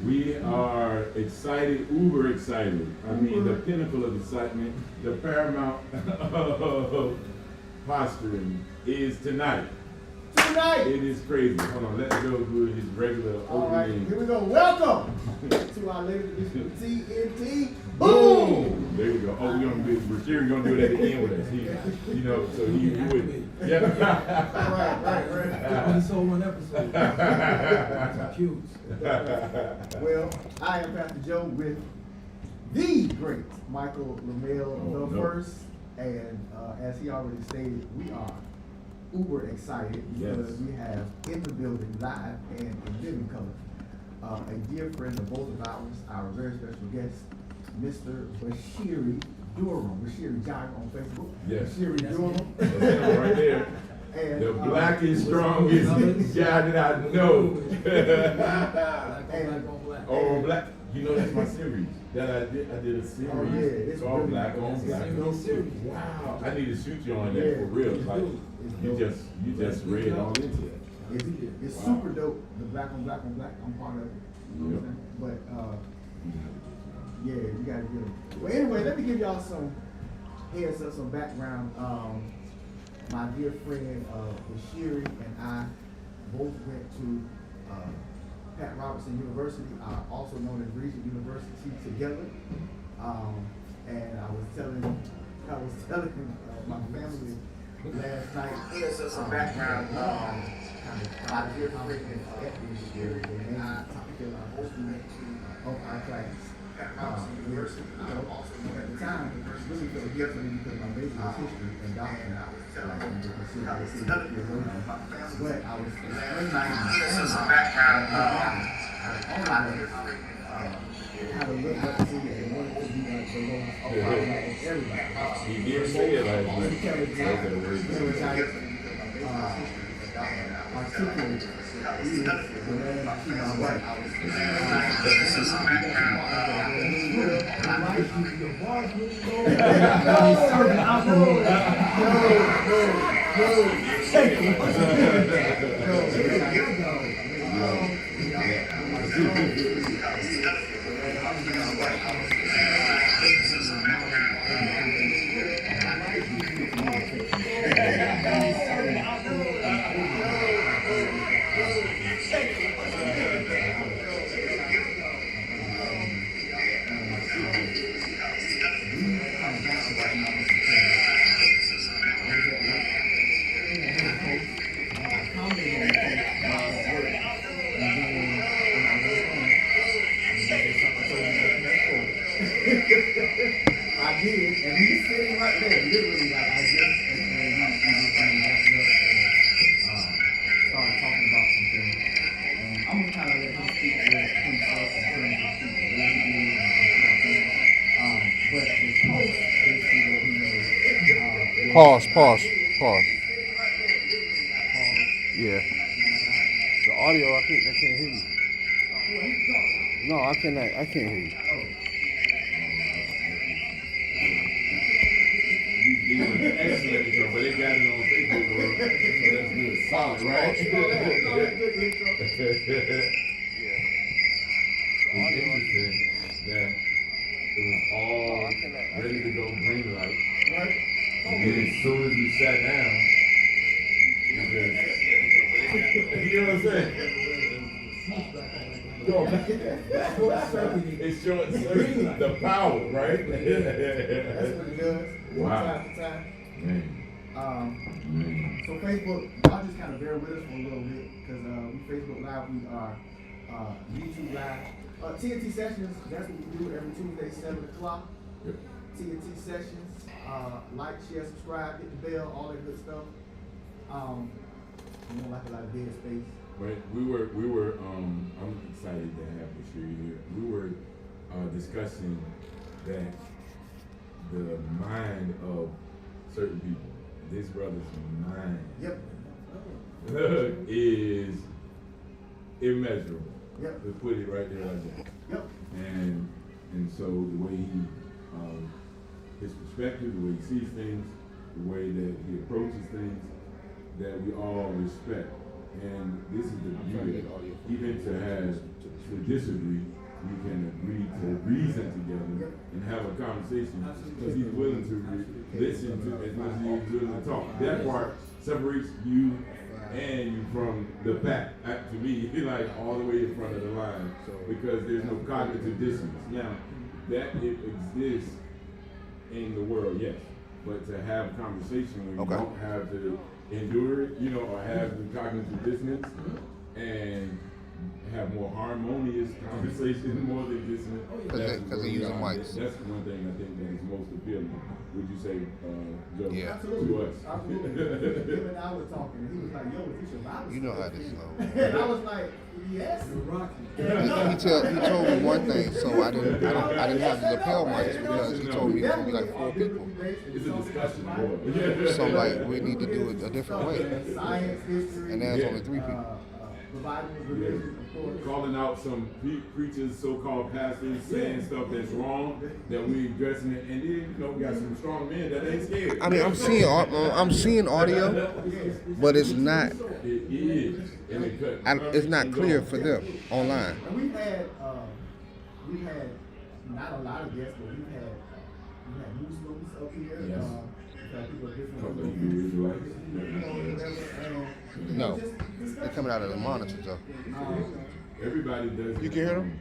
We are excited, uber excited. I mean, the pinnacle of excitement, the paramount of posturing is tonight. Tonight. It is crazy. Hold on, let's go through his regular All right, opening. here we go. Welcome to our latest edition of TNT. Boom! There we go. Oh, we're gonna do it at the end with us. He, you know, so he would. Yeah. Right. Only sold one episode. That's cute. Well, I am Pastor Joe with the great Michael LaMelle the first, and as he already stated, we are uber excited because we have in the building live and in living color a dear friend of both of ours, our very special guest, Mr. Bashiri Durham. Bashiri John on Facebook. Yes. Bashiri Durham. That's him right there. And, the blackest, strongest guy that I know. Oh, black. You know that's my series that I did. I did a series. Oh, yeah, it's called really Black on Black. Wow. I need to shoot you on that for real. Like you just read all into it. It's super dope. The Black on Black on Black. I'm part of it. You know what I'm saying? But yeah, you gotta get it. Well, anyway, let me give y'all some heads up, some background. My dear friend Bashiri and I both went to Pat Robertson University, also known as Regent University, together. And I was telling my family last night. Here's some background. My dear friend Bashiri and I both went to our class. At Robertson University, also at the time, really felt good for me because my major was history and doctrine. But I was explaining how to look up to and wanted to be like the lowest of everybody. He did say it like articulate is the man I keep my wife. I did, and he's sitting right there, literally, like I just, and he started talking about some things. And I'm gonna kind of let him speak for himself in terms of speaking what he did and but his post basically what he made. Pause. Yeah. The audio, I can't hear you. No, I can't hear you. Excellent, but they got it on Facebook, bro. So that's good. Solid, right? It's interesting that it was all ready to go green light. And then as soon as we sat down, you know what I'm saying? It's short circuit the power, right? That's what it does. Wow. Time to time. Man. So Facebook, y'all just kind of bear with us for a little bit because we Facebook Live, we are YouTube Live. TNT Sessions, that's what we do every Tuesday, 7 o'clock. Yep. TNT Sessions, like, share, subscribe, hit the bell, all that good stuff. You don't like a lot of dead space. Right, we were. I'm excited to have Bashir here. We were discussing that the mind of certain people, this brother's mind, is immeasurable. Yep. To put it right there like that. Yep. And so the way he, his perspective, the way he sees things, the way that he approaches things, that we all respect. And this is the beauty. Even to have to disagree, you can agree to reason together and have a conversation because he's willing to listen to as much as he's willing to talk. That part separates you and you from the pack. To me, like all the way in front of the line because there's no cognitive dissonance. Now, that it exists in the world, yes, but to have a conversation where you don't have to endure it, or have the cognitive dissonance and have more harmonious conversation, more than dissonant. Because they're using mics. That's one thing I think that is most appealing. Would you say, Joe? Yeah. Absolutely. To us? Absolutely. Him and I were talking, and he was like, "Yo, is this your Bible?" You know how this goes. And I was like, "Yes." He told me one thing, so I didn't have the lapel mics because he told me it would be like 4 people. It's a discussion board. So like we need to do it a different way. Science, history, And there's only 3 people. the Bible, religion, of course. Calling out some preachers, so-called pastors, saying stuff that's wrong, that we addressing it, and then we got some strong men that ain't scared. I mean, I'm seeing audio, but it's not. It is, and It's not clear for them online. And we've had not a lot of guests, but we've had Muslims up here. Yes. We've had people of different Couple of religions. Hebrew Israelites. No, they're coming out of the monitors though. Everybody does. You can hear them?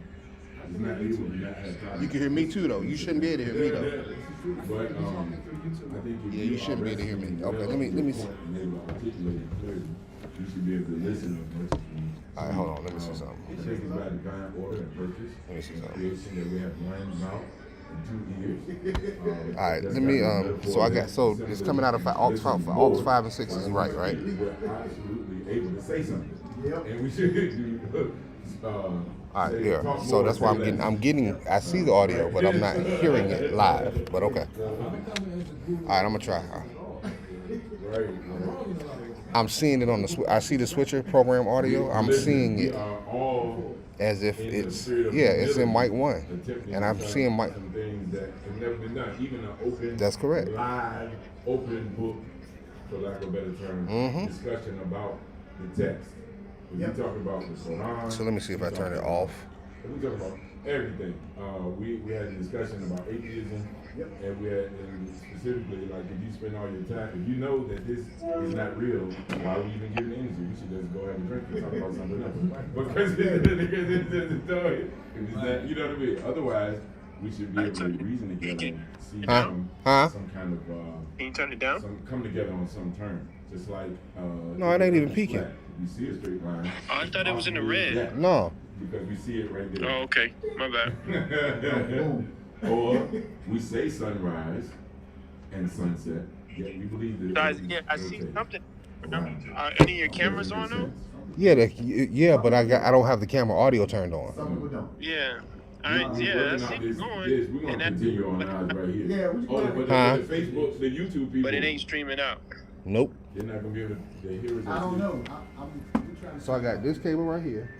It's not able to not have time. You can hear me too though. You shouldn't be able to hear me though. But I think if Yeah, you shouldn't be able to hear me. Okay, let me see. You should be able to listen as much as you. All right, hold on. Let me see something. It takes by divine order and purpose. Let me see something. Creation that we have one mouth and 2 ears. All right, let me. So it's coming out of aux 5 and 6 is right? We're absolutely able to say something. Yep. And we should do. All right, yeah. So that's why I see the audio, but I'm not hearing it live. But okay. All right, I'm gonna try. Right. I'm seeing it on I see the switcher program audio. I'm seeing it as if it's in mic 1, and I'm seeing mic. Some things that have never been done, even an open. That's correct. Live, open book, for lack of a better term, discussion about the text. We talk about the Quran. So let me see if I turn it off. We talk about everything. We had a discussion about atheism, and we had specifically like if you spend all your time, if you know that this is not real, why are we even giving energy? We should just go have a drink and talk about something else. Because it's a story. If it's not, you know what I mean. Otherwise, we should be able to reason together and see some kind of Can you turn it down? come together on some terms. Just like No, it ain't even peaking. You see a straight line. Oh, I thought it was in the red. No. Because we see it right there. Oh, okay. My bad. Or we say sunrise and sunset. Yeah, we believe that. Guys, yeah, I see something. Are any of your cameras on though? Yeah, but I don't have the camera audio turned on. Some people don't. Yeah. I see it We're going. gonna continue on ours right here. Yeah, but the Facebook, the YouTube people. But it ain't streaming out. Nope. They're not gonna be able to hear it. I don't know. I'm trying to. So I got this cable right here.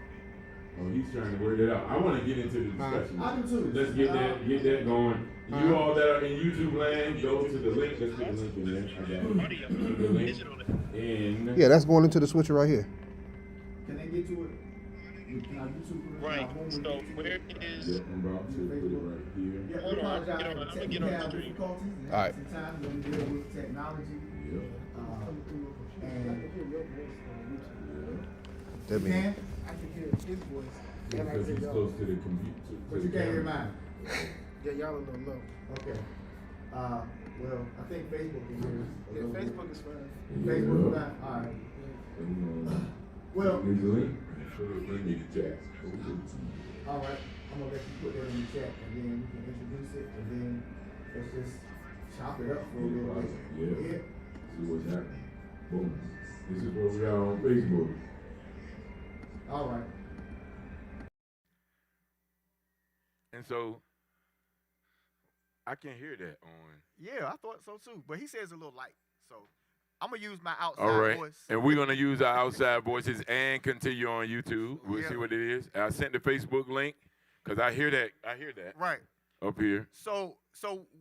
Oh, he's trying to work it out. I want to get into the discussion. I do too. Let's get that going. You all that are in YouTube land, go to the link. Let's put the link in there. I got it. The link in. Yeah, that's going into the switcher right here. Can they get to it? Can I YouTube it? Right. So where Yeah, is? I'm about to put it right here. Yeah, Hold we on, apologize I'm for gonna get on the technical stream. difficulties. All right. Sometimes when we deal with technology, Yep. and That means I can hear his voice. And I Because hear he's y'all. close to the computer. but you can't hear mine. Yeah, y'all a little low. Okay. Well, I think Facebook is here. Yeah, Facebook is fine. Facebook is fine. All right. Well, Need the link? We need the chat. all right. I'm gonna let you put that in the chat, and then we can introduce it, and then let's just chop it up for a little bit. Yeah. See what's happening. Boom. This is where we are on Facebook. All right. And so I can hear that on. Yeah, I thought so too. But he says a little light, so I'm gonna use my outside All right. voice. And we're gonna use our outside voices and continue on YouTube. We'll see what it is. I sent the Facebook link because I hear that. Right. Up here. So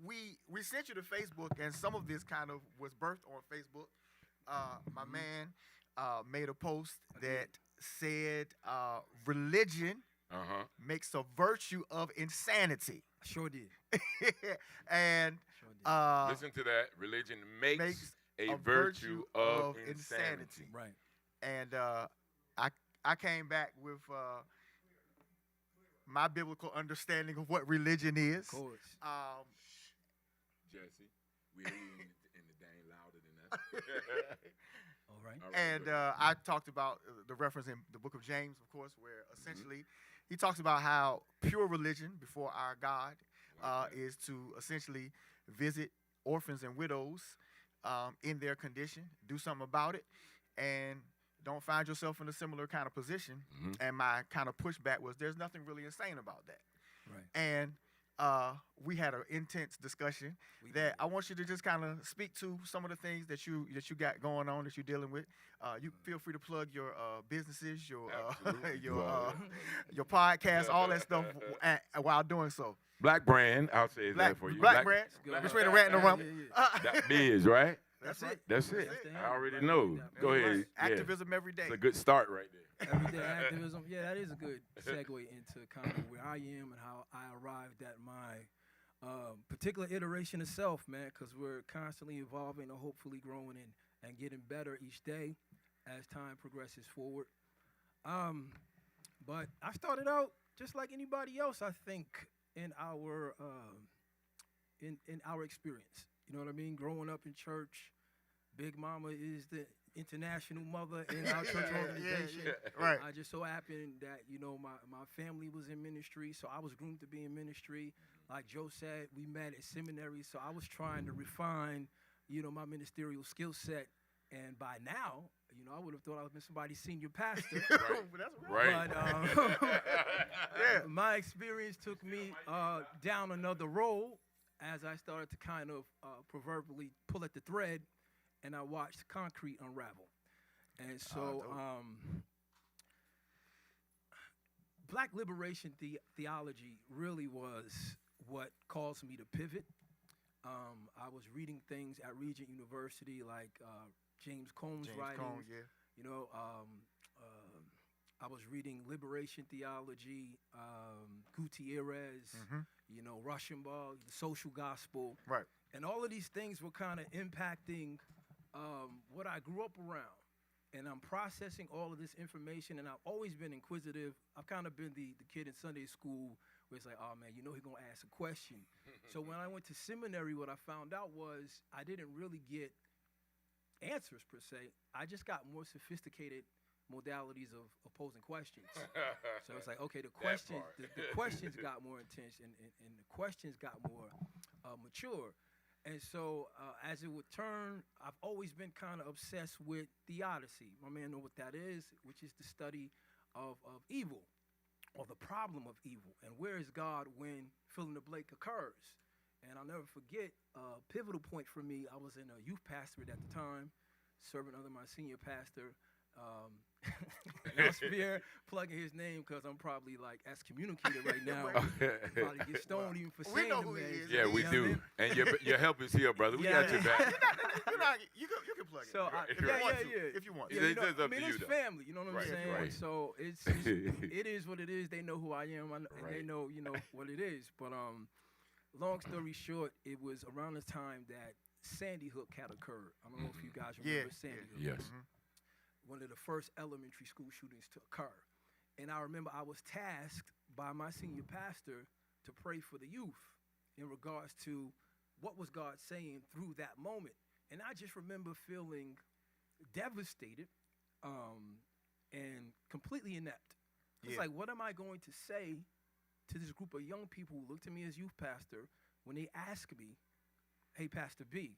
we sent you to Facebook, and some of this kind of was birthed on Facebook. My man, made a post that said religion makes a virtue of insanity. Sure did. And Sure did. Listen to that. Religion makes a virtue of insanity. Right. And I came back with my biblical understanding of what religion is. Of course. Jesse, we hear you in the dang louder than that. All right. And I talked about the reference in the book of James, of course, where essentially he talks about how pure religion before our God is to essentially visit orphans and widows in their condition, do something about it, and don't find yourself in a similar kind of position. And my kind of pushback was there's nothing really insane about that. Right. And we had an intense discussion that I want you to just kind of speak to some of the things that you got going on, that you're dealing with. You feel free to plug your businesses, your your podcast, all that stuff while doing so. Black brand, I'll say that for you. Black brand, between the rat and the rumble. That biz, right? That's it. That's it. I already know. Go ahead. Activism every day. It's a good start right there. Everyday activism. Yeah, that is a good segue into kind of where I am and how I arrived at my particular iteration of self, man, because we're constantly evolving and hopefully growing and getting better each day as time progresses forward. But I started out just like anybody else, I think, in our in our experience. You know what I mean? Growing up in church, Big Mama is the international mother in our church organization. Yeah. Right. I just so happened that, you know, my family was in ministry, so I was groomed to be in ministry. Like Joe said, we met at seminary, so I was trying to refine, you know, my ministerial skill set. And by now, you know, I would have thought I was been somebody's senior pastor. Right. But my experience took me down another road as I started to kind of proverbially pull at the thread, and I watched concrete unravel. And so black liberation theology really was what caused me to pivot. I was reading things at Regent University like James Combs' writings. You know, I was reading liberation theology, Gutierrez, you know, Rushemburg, the social gospel. Right. And all of these things were kind of impacting what I grew up around. And I'm processing all of this information, and I've always been inquisitive. I've kind of been the kid in Sunday school where it's like, oh, man, you know he's going to ask a question. So when I went to seminary, what I found out was I didn't really get answers, per se. I just got more sophisticated modalities of posing questions. So it's like, okay, the questions got more intense, and the questions got more mature. And so as it would turn, I've always been kind of obsessed with theodicy. My man know what that is, which is the study of evil, or the problem of evil, and where is God when fill in the blank occurs. And I'll never forget a pivotal point for me. I was in a youth pastorate at the time, serving under my senior pastor, Spear, plugging his name because I'm probably like excommunicated right now. Probably get stoned even for saying know the who he man. is. Yeah, we do. And your help is here, brother. We got your back. You can plug it. So if you want. Yeah, you know, It's up I mean, to you, it's though. family. You know what I'm Right, saying? right. So it is what it is. They know who I am, and Right. they know, you know, what it is. But long story short, it was around the time that Sandy Hook had occurred. I don't know if you guys remember Sandy Hook. Yes. One of the first elementary school shootings to occur. And I remember I was tasked by my senior pastor to pray for the youth in regards to what was God saying through that moment. And I just remember feeling devastated and completely inept. It's like, what am I going to say to this group of young people who look to me as youth pastor when they ask me, hey, Pastor B,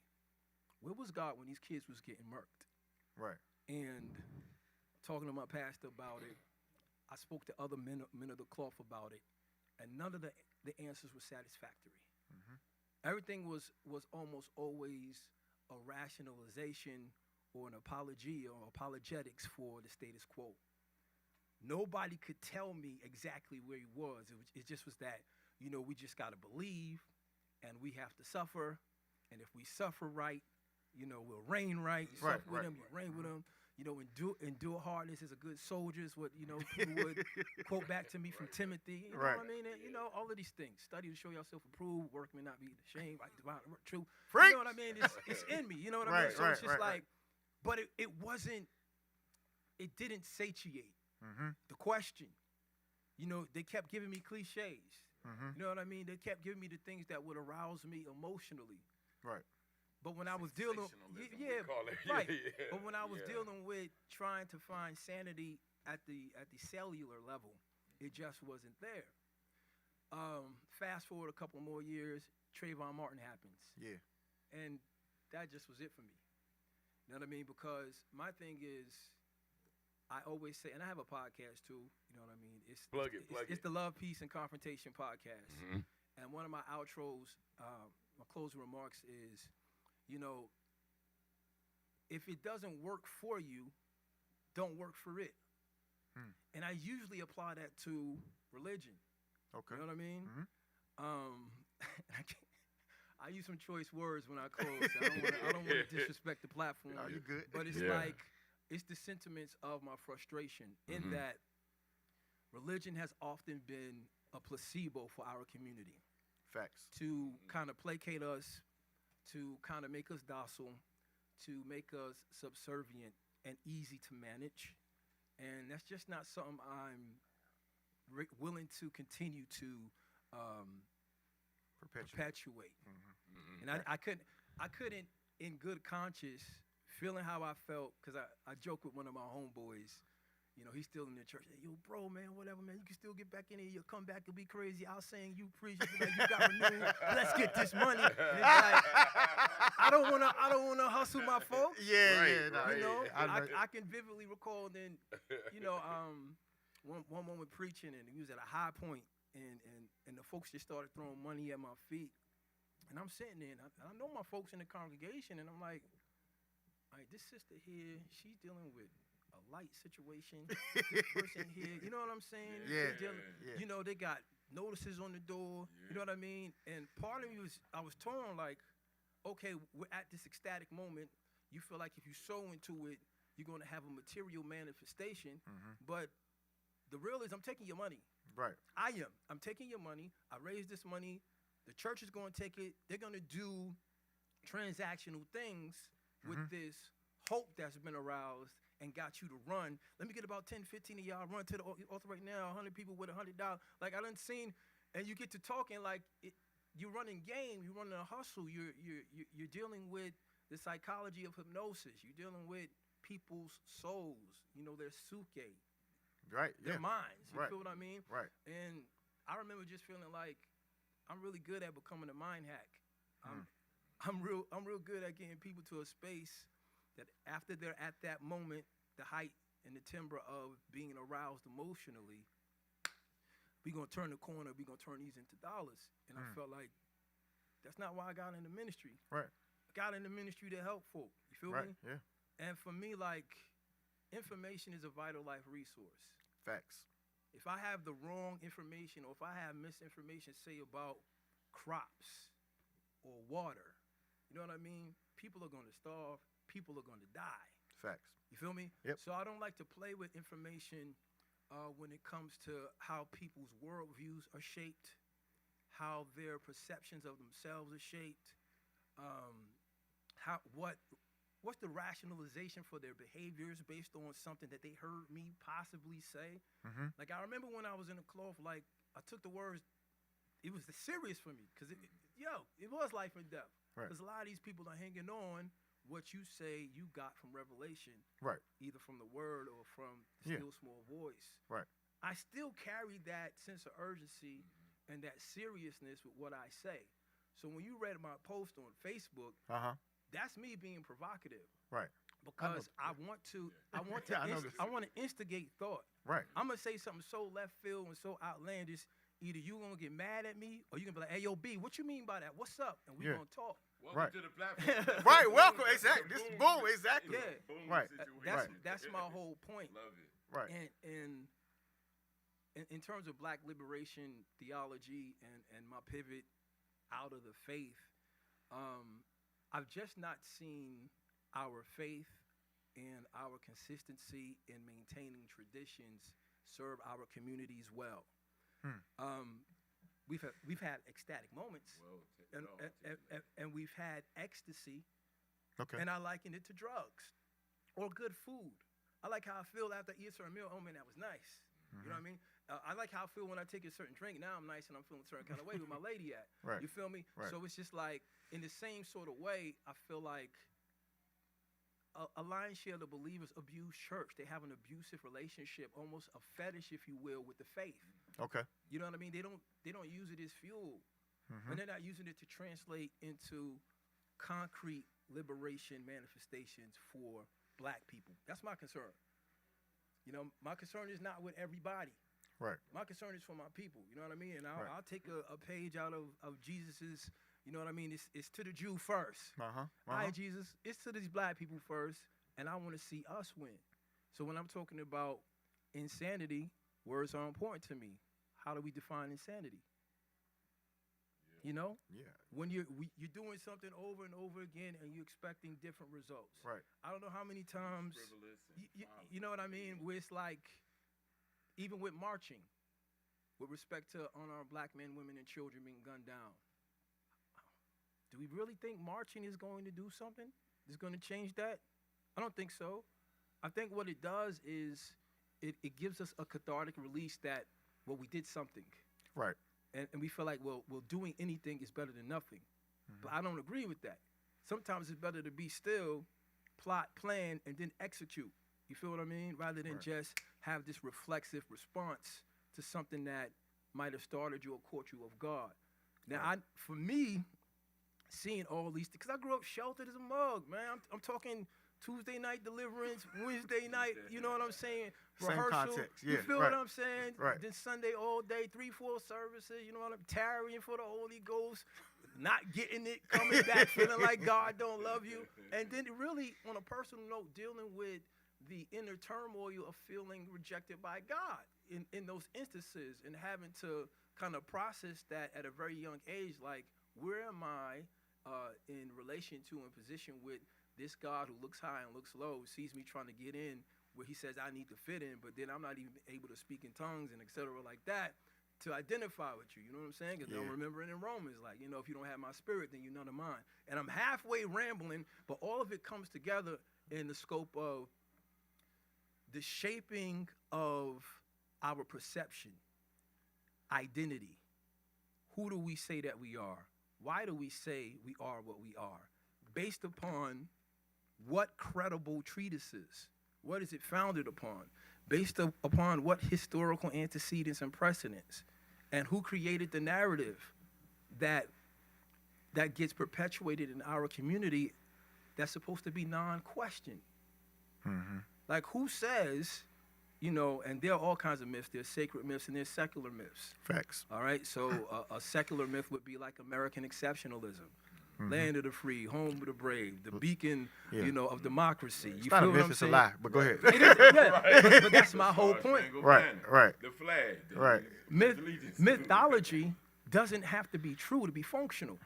where was God when these kids was getting murked? Right. And talking to my pastor about it, I spoke to other men of the cloth about it, and none of the answers were satisfactory. Everything was almost always a rationalization or an apology or apologetics for the status quo. Nobody could tell me exactly where he was. It just was that, you know, we just got to believe, and we have to suffer, and if we suffer right, you know, we'll reign right. You suffer with him, you reign with him. endure hardness is a good soldier is what, people would quote back to me from Timothy. You know Right. what I mean? And, all of these things. Study to show yourself approved, work may not be ashamed, like divine truth. Freak. You know what I mean? It's in me. You know what I mean? Right, So right, it's just right, like, but it didn't satiate Mm-hmm. the question. They kept giving me cliches. Mm-hmm. You know what I mean? They kept giving me the things that would arouse me emotionally. Right. But when I was dealing, Sensationalism, we yeah, call it. right. Yeah, But when I was yeah. dealing with trying to find sanity at the cellular level, it just wasn't there. Fast forward a couple more years, Trayvon Martin happens, Yeah. and that just was it for me. You know what I mean? Because my thing is, I always say, and I have a podcast too. You know what I mean? Plug it. It's the Love, Peace, and Confrontation podcast. Mhm. And one of my outros, my closing remarks is, if it doesn't work for you, don't work for it. Hmm. And I usually apply that to religion. Okay. You know what I mean? Mhm. I use some choice words when I close. I don't want to disrespect the platform. No, you good. But it's Yeah. like, it's the sentiments of my frustration in Mhm. that religion has often been a placebo for our community Facts. to kind of placate us, to kind of make us docile, to make us subservient and easy to manage. And that's just not something I'm willing to continue to perpetuate. Mm-hmm. And I couldn't in good conscience, feeling how I felt, because I joke with one of my homeboys. He's still in the church. Hey, yo, bro, man, whatever, man. You can still get back in here. You'll come back and be crazy. I'll sing, you preach. You got renewed. Let's get this money. And it's like, I don't wanna hustle my folks. Yeah, Right, yeah. No, right. You know, I know. I can vividly recall then, one moment preaching, and he was at a high point, and the folks just started throwing money at my feet. And I'm sitting there, and I know my folks in the congregation, and I'm like, all right, this sister here, she's dealing with a light situation. This person here, you know what I'm saying? Yeah, They're dealing- yeah. they got notices on the door. You know what I mean? And part of me I was torn, like, okay, we're at this ecstatic moment. You feel like if you sow into it, you're going to have a material manifestation. Mhm. But the real is, I'm taking your money. Right. I am. I'm taking your money. I raised this money. The church is going to take it. They're going to do transactional things with this hope that's been aroused and got you to run. Let me get about 10, 15 of y'all run to the altar right now. 100 people with $100. Like, I done seen, and you get to talking like you're running game. You're running a hustle. You're dealing with the psychology of hypnosis. You're dealing with people's souls. Their suke, Right. their Yeah. minds. You Right. feel what I mean? Right. And I remember just feeling like I'm really good at becoming a mind hack. I'm real good at getting people to a space that after they're at that moment, the height and the timbre of being aroused emotionally, we're gonna turn the corner, we're gonna turn these into dollars. And I felt like that's not why I got into ministry. Right. I got into ministry to help folk. You feel Right. me? Yeah. And for me, like, information is a vital life resource. Facts. If I have the wrong information, or if I have misinformation, say about crops or water, you know what I mean? People are going to starve. People are going to die. Facts. You feel me? Yep. So I don't like to play with information when it comes to how people's worldviews are shaped, how their perceptions of themselves are shaped, what's the rationalization for their behaviors based on something that they heard me possibly say. Mhm. Like, I remember when I was in the cloth, like, I took the words, it was serious for me, because it was life and death. Right. Because a lot of these people are hanging on what you say you got from revelation, Right. either from the word or from the Yeah. still small voice. Right. I still carry that sense of urgency and that seriousness with what I say. So when you read my post on Facebook, that's me being provocative. Right. Because I want to Yeah, I know this. instigate thought. Right. I'm gonna say something so left field and so outlandish. Either you gonna get mad at me, or you gonna be like, "Hey, yo, B, what you mean by that? What's up?" And we Yeah. gonna talk. Welcome Right. to the platform. Right. Welcome. Exactly. This boom. Exactly. Yeah. Boom Right. situation. That's my whole point. Love it. Right. And in terms of Black liberation theology and my pivot out of the faith, I've just not seen our faith and our consistency in maintaining traditions serve our communities well. We've had ecstatic moments, and we've had ecstasy, and I liken it to drugs or good food. I like how I feel after I eat a certain meal. Oh man, that was nice. You know what I mean? I like how I feel when I take a certain drink. Now I'm nice and I'm feeling a certain kind of way with my lady at. Right. You feel me? Right. So it's just like, in the same sort of way, I feel like a lion's share of the believers abuse church. They have an abusive relationship, almost a fetish, if you will, with the faith. Okay. You know what I mean? They don't use it as fuel. And they're not using it to translate into concrete liberation manifestations for black people. That's my concern. You know, my concern is not with everybody. Right. My concern is for my people. You know what I mean? And I'll, Right. I'll take a page out of Jesus's, you know what I mean? It's to the Jew first. All right, Jesus, it's to these black people first, and I want to see us win. So when I'm talking about insanity, words are important to me. How do we define insanity? You know? Yeah. When you're doing something over and over again and you're expecting different results. Right. I don't know how many times, you know what I mean? Where it's like, even with marching, with respect to unarmed black men, women, and children being gunned down. Do we really think marching is going to do something? Is going to change that? I don't think so. I think what it does is it gives us a cathartic release that, well, we did something. Right. And we feel like, well, doing anything is better than nothing. But I don't agree with that. Sometimes it's better to be still, plot, plan, and then execute. You feel what I mean? Rather than just have this reflexive response to something that might have started you or caught you off guard. Now, for me, seeing all these, because I grew up sheltered as a mug, man. I'm talking Tuesday night deliverance, Wednesday night, you know what I'm saying? Same Rehearsal. context, You yeah, feel right. what I'm saying? Right. Then Sunday all day, 3-4 services, you know what I'm tarrying for the Holy Ghost, not getting it, coming back feeling like God don't love you. And then really, on a personal note, dealing with the inner turmoil of feeling rejected by God in those instances, and having to kind of process that at a very young age, like, where am I in relation to and position with this God who looks high and looks low, sees me trying to get in where he says I need to fit in, but then I'm not even able to speak in tongues and et cetera like that to identify with you. You know what I'm saying? Because I'm remembering in Romans, like, you know, if you don't have my spirit, then you're none of mine. And I'm halfway rambling, but all of it comes together in the scope of the shaping of our perception, identity. Who do we say that we are? Why do we say we are what we are? Based upon what credible treatises? What is it founded upon? Based upon what historical antecedents and precedents? And who created the narrative that gets perpetuated in our community that's supposed to be non-questioned? Like, who says, you know, and there are all kinds of myths. There's sacred myths and there's secular myths. Facts. All right, so a secular myth would be like American exceptionalism. Land of the free, home of the brave, the beacon, you know, of democracy. It's You not feel a what myth, I'm it's saying? a lie, but go ahead. It is, yeah, but that's my whole point. Right. The flag. Right. Mythology doesn't have to be true to be functional.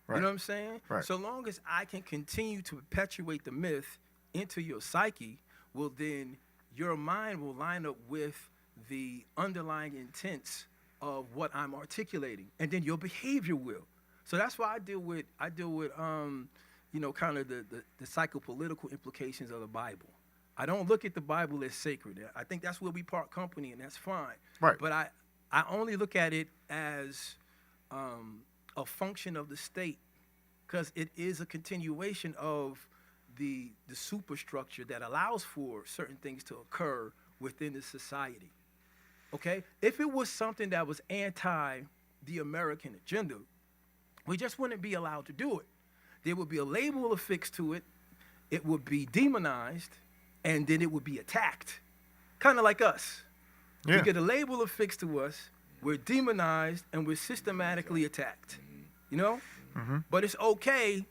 Right. You know what I'm saying? Right. So long as I can continue to perpetuate the myth into your psyche, well, then your mind will line up with the underlying intents of what I'm articulating, and then your behavior will. So that's why I deal with you know, kind of the psychopolitical implications of the Bible. I don't look at the Bible as sacred. I think that's where we part company, and that's fine. Right. But I only look at it as a function of the state, because it is a continuation of the superstructure that allows for certain things to occur within the society. Okay? If it was something that was anti the American agenda, we just wouldn't be allowed to do it. There would be a label affixed to it, it would be demonized, and then it would be attacked. Kind of like us. Yeah. We get a label affixed to us, we're demonized, and we're systematically attacked. You know? But it's okay,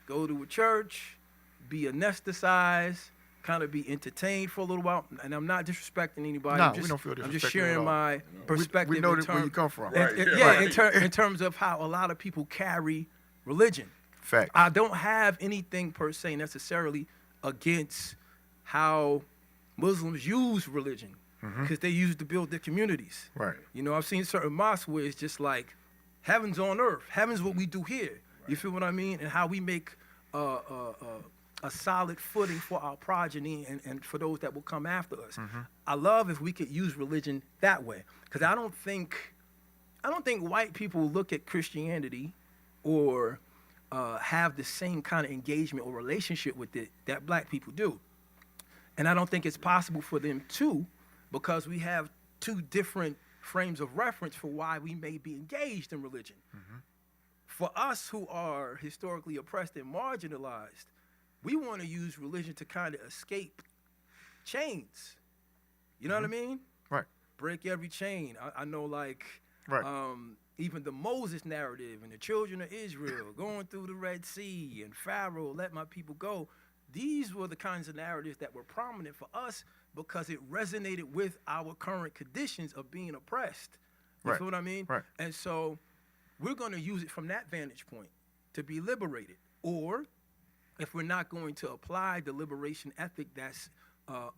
go to a church, be anesthetized, kind of be entertained for a little while. And I'm not disrespecting anybody. Nah, I'm just, we don't feel I'm just disrespected sharing at all. my perspective. We know in where you come from. In terms of how a lot of people carry religion. Facts. I don't have anything per se necessarily against how Muslims use religion because they use it to build their communities. Right. You know, I've seen certain mosques where it's just like heaven's on earth. Heaven's what we do here. You feel what I mean? And how we make a solid footing for our progeny and for those that will come after us. I love if we could use religion that way, because I don't think white people look at Christianity or have the same kind of engagement or relationship with it that black people do. And I don't think it's possible for them to, because we have two different frames of reference for why we may be engaged in religion. For us who are historically oppressed and marginalized, we want to use religion to kind of escape chains. You know what I mean? Right. Break every chain. I know, like, Right. even the Moses narrative and the children of Israel going through the Red Sea and Pharaoh, let my people go. These were the kinds of narratives that were prominent for us because it resonated with our current conditions of being oppressed. You Right. feel what I mean? Right. And so we're going to use it from that vantage point to be liberated. Or if we're not going to apply the liberation ethic that's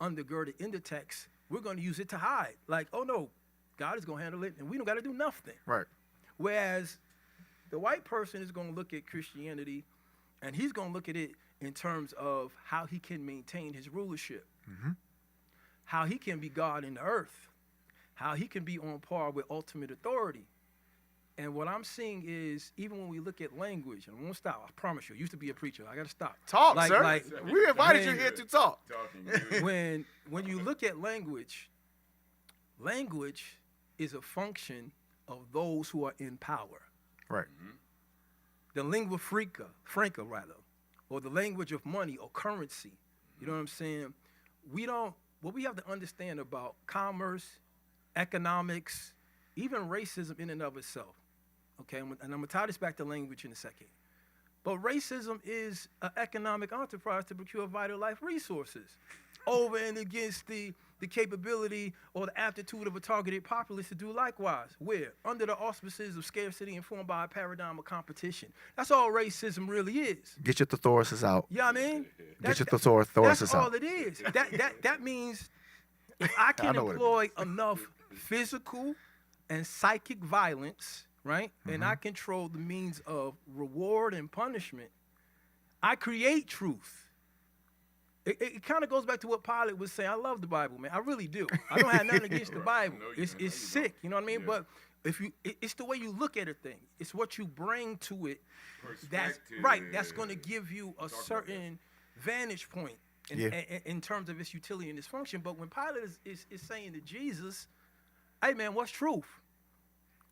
undergirded in the text, we're going to use it to hide. Like, oh no, God is going to handle it and we don't got to do nothing. Right. Whereas the white person is going to look at Christianity and he's going to look at it in terms of how he can maintain his rulership, how he can be God in the earth, how he can be on par with ultimate authority. And what I'm seeing is, even when we look at language, and I won't stop, I promise you, I used to be a preacher, I got to stop. Talk, Like- sir. like, We invited you when- here to talk. when you look at language, language is a function of those who are in power. Right. The lingua franca rather, or the language of money or currency. You know what I'm saying? What we have to understand about commerce, economics, even racism in and of itself. Okay, and I'm gonna tie this back to language in a second. But racism is an economic enterprise to procure vital life resources over and against the capability or the aptitude of a targeted populace to do likewise. Where? Under the auspices of scarcity informed by a paradigm of competition. That's all racism really is. Get your thesauruses out. You know what I mean? Get your That's thesauruses all out. it is. That means if I can know what it employ enough physical and psychic violence, right, and I control the means of reward and punishment, I create truth. It kind of goes back to what Pilate was saying. I love the Bible, man. I really do. I don't have nothing against the Bible. It's sick, you know what I mean? But it's the way you look at a thing. It's what you bring to it. That's right. That's going to give you a certain vantage point in terms of its utility and its function. But when Pilate is saying to Jesus, "Hey, man, what's truth?"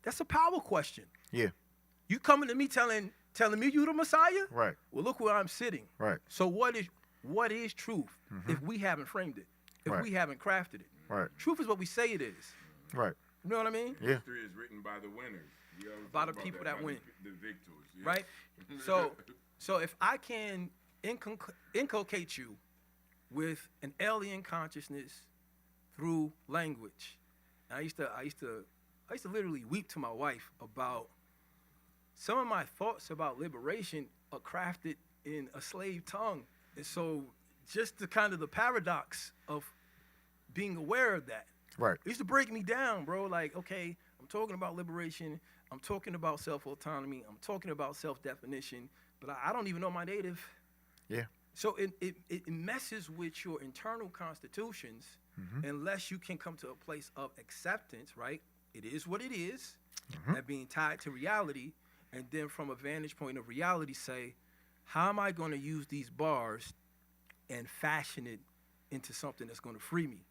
That's a power question. Yeah. You coming to me telling me you the Messiah? Right. Well, look where I'm sitting. Right. So what is truth if we haven't framed it, if Right. we haven't crafted it? Right. Truth is what we say it is. Right. You know what I mean? Yeah. History is written by the winners. We always By talk the about people that by win. The victors. Yeah. Right? So if I can inculcate you with an alien consciousness through language, and I used to literally weep to my wife about some of my thoughts about liberation are crafted in a slave tongue. And so just the kind of the paradox of being aware of that. Right. It used to break me down, bro. Like, okay, I'm talking about liberation. I'm talking about self-autonomy. I'm talking about self-definition. But I don't even know my native. Yeah. So it messes with your internal constitutions unless you can come to a place of acceptance, right? It is what it is, and being tied to reality. And then from a vantage point of reality, say, how am I going to use these bars and fashion it into something that's going to free me?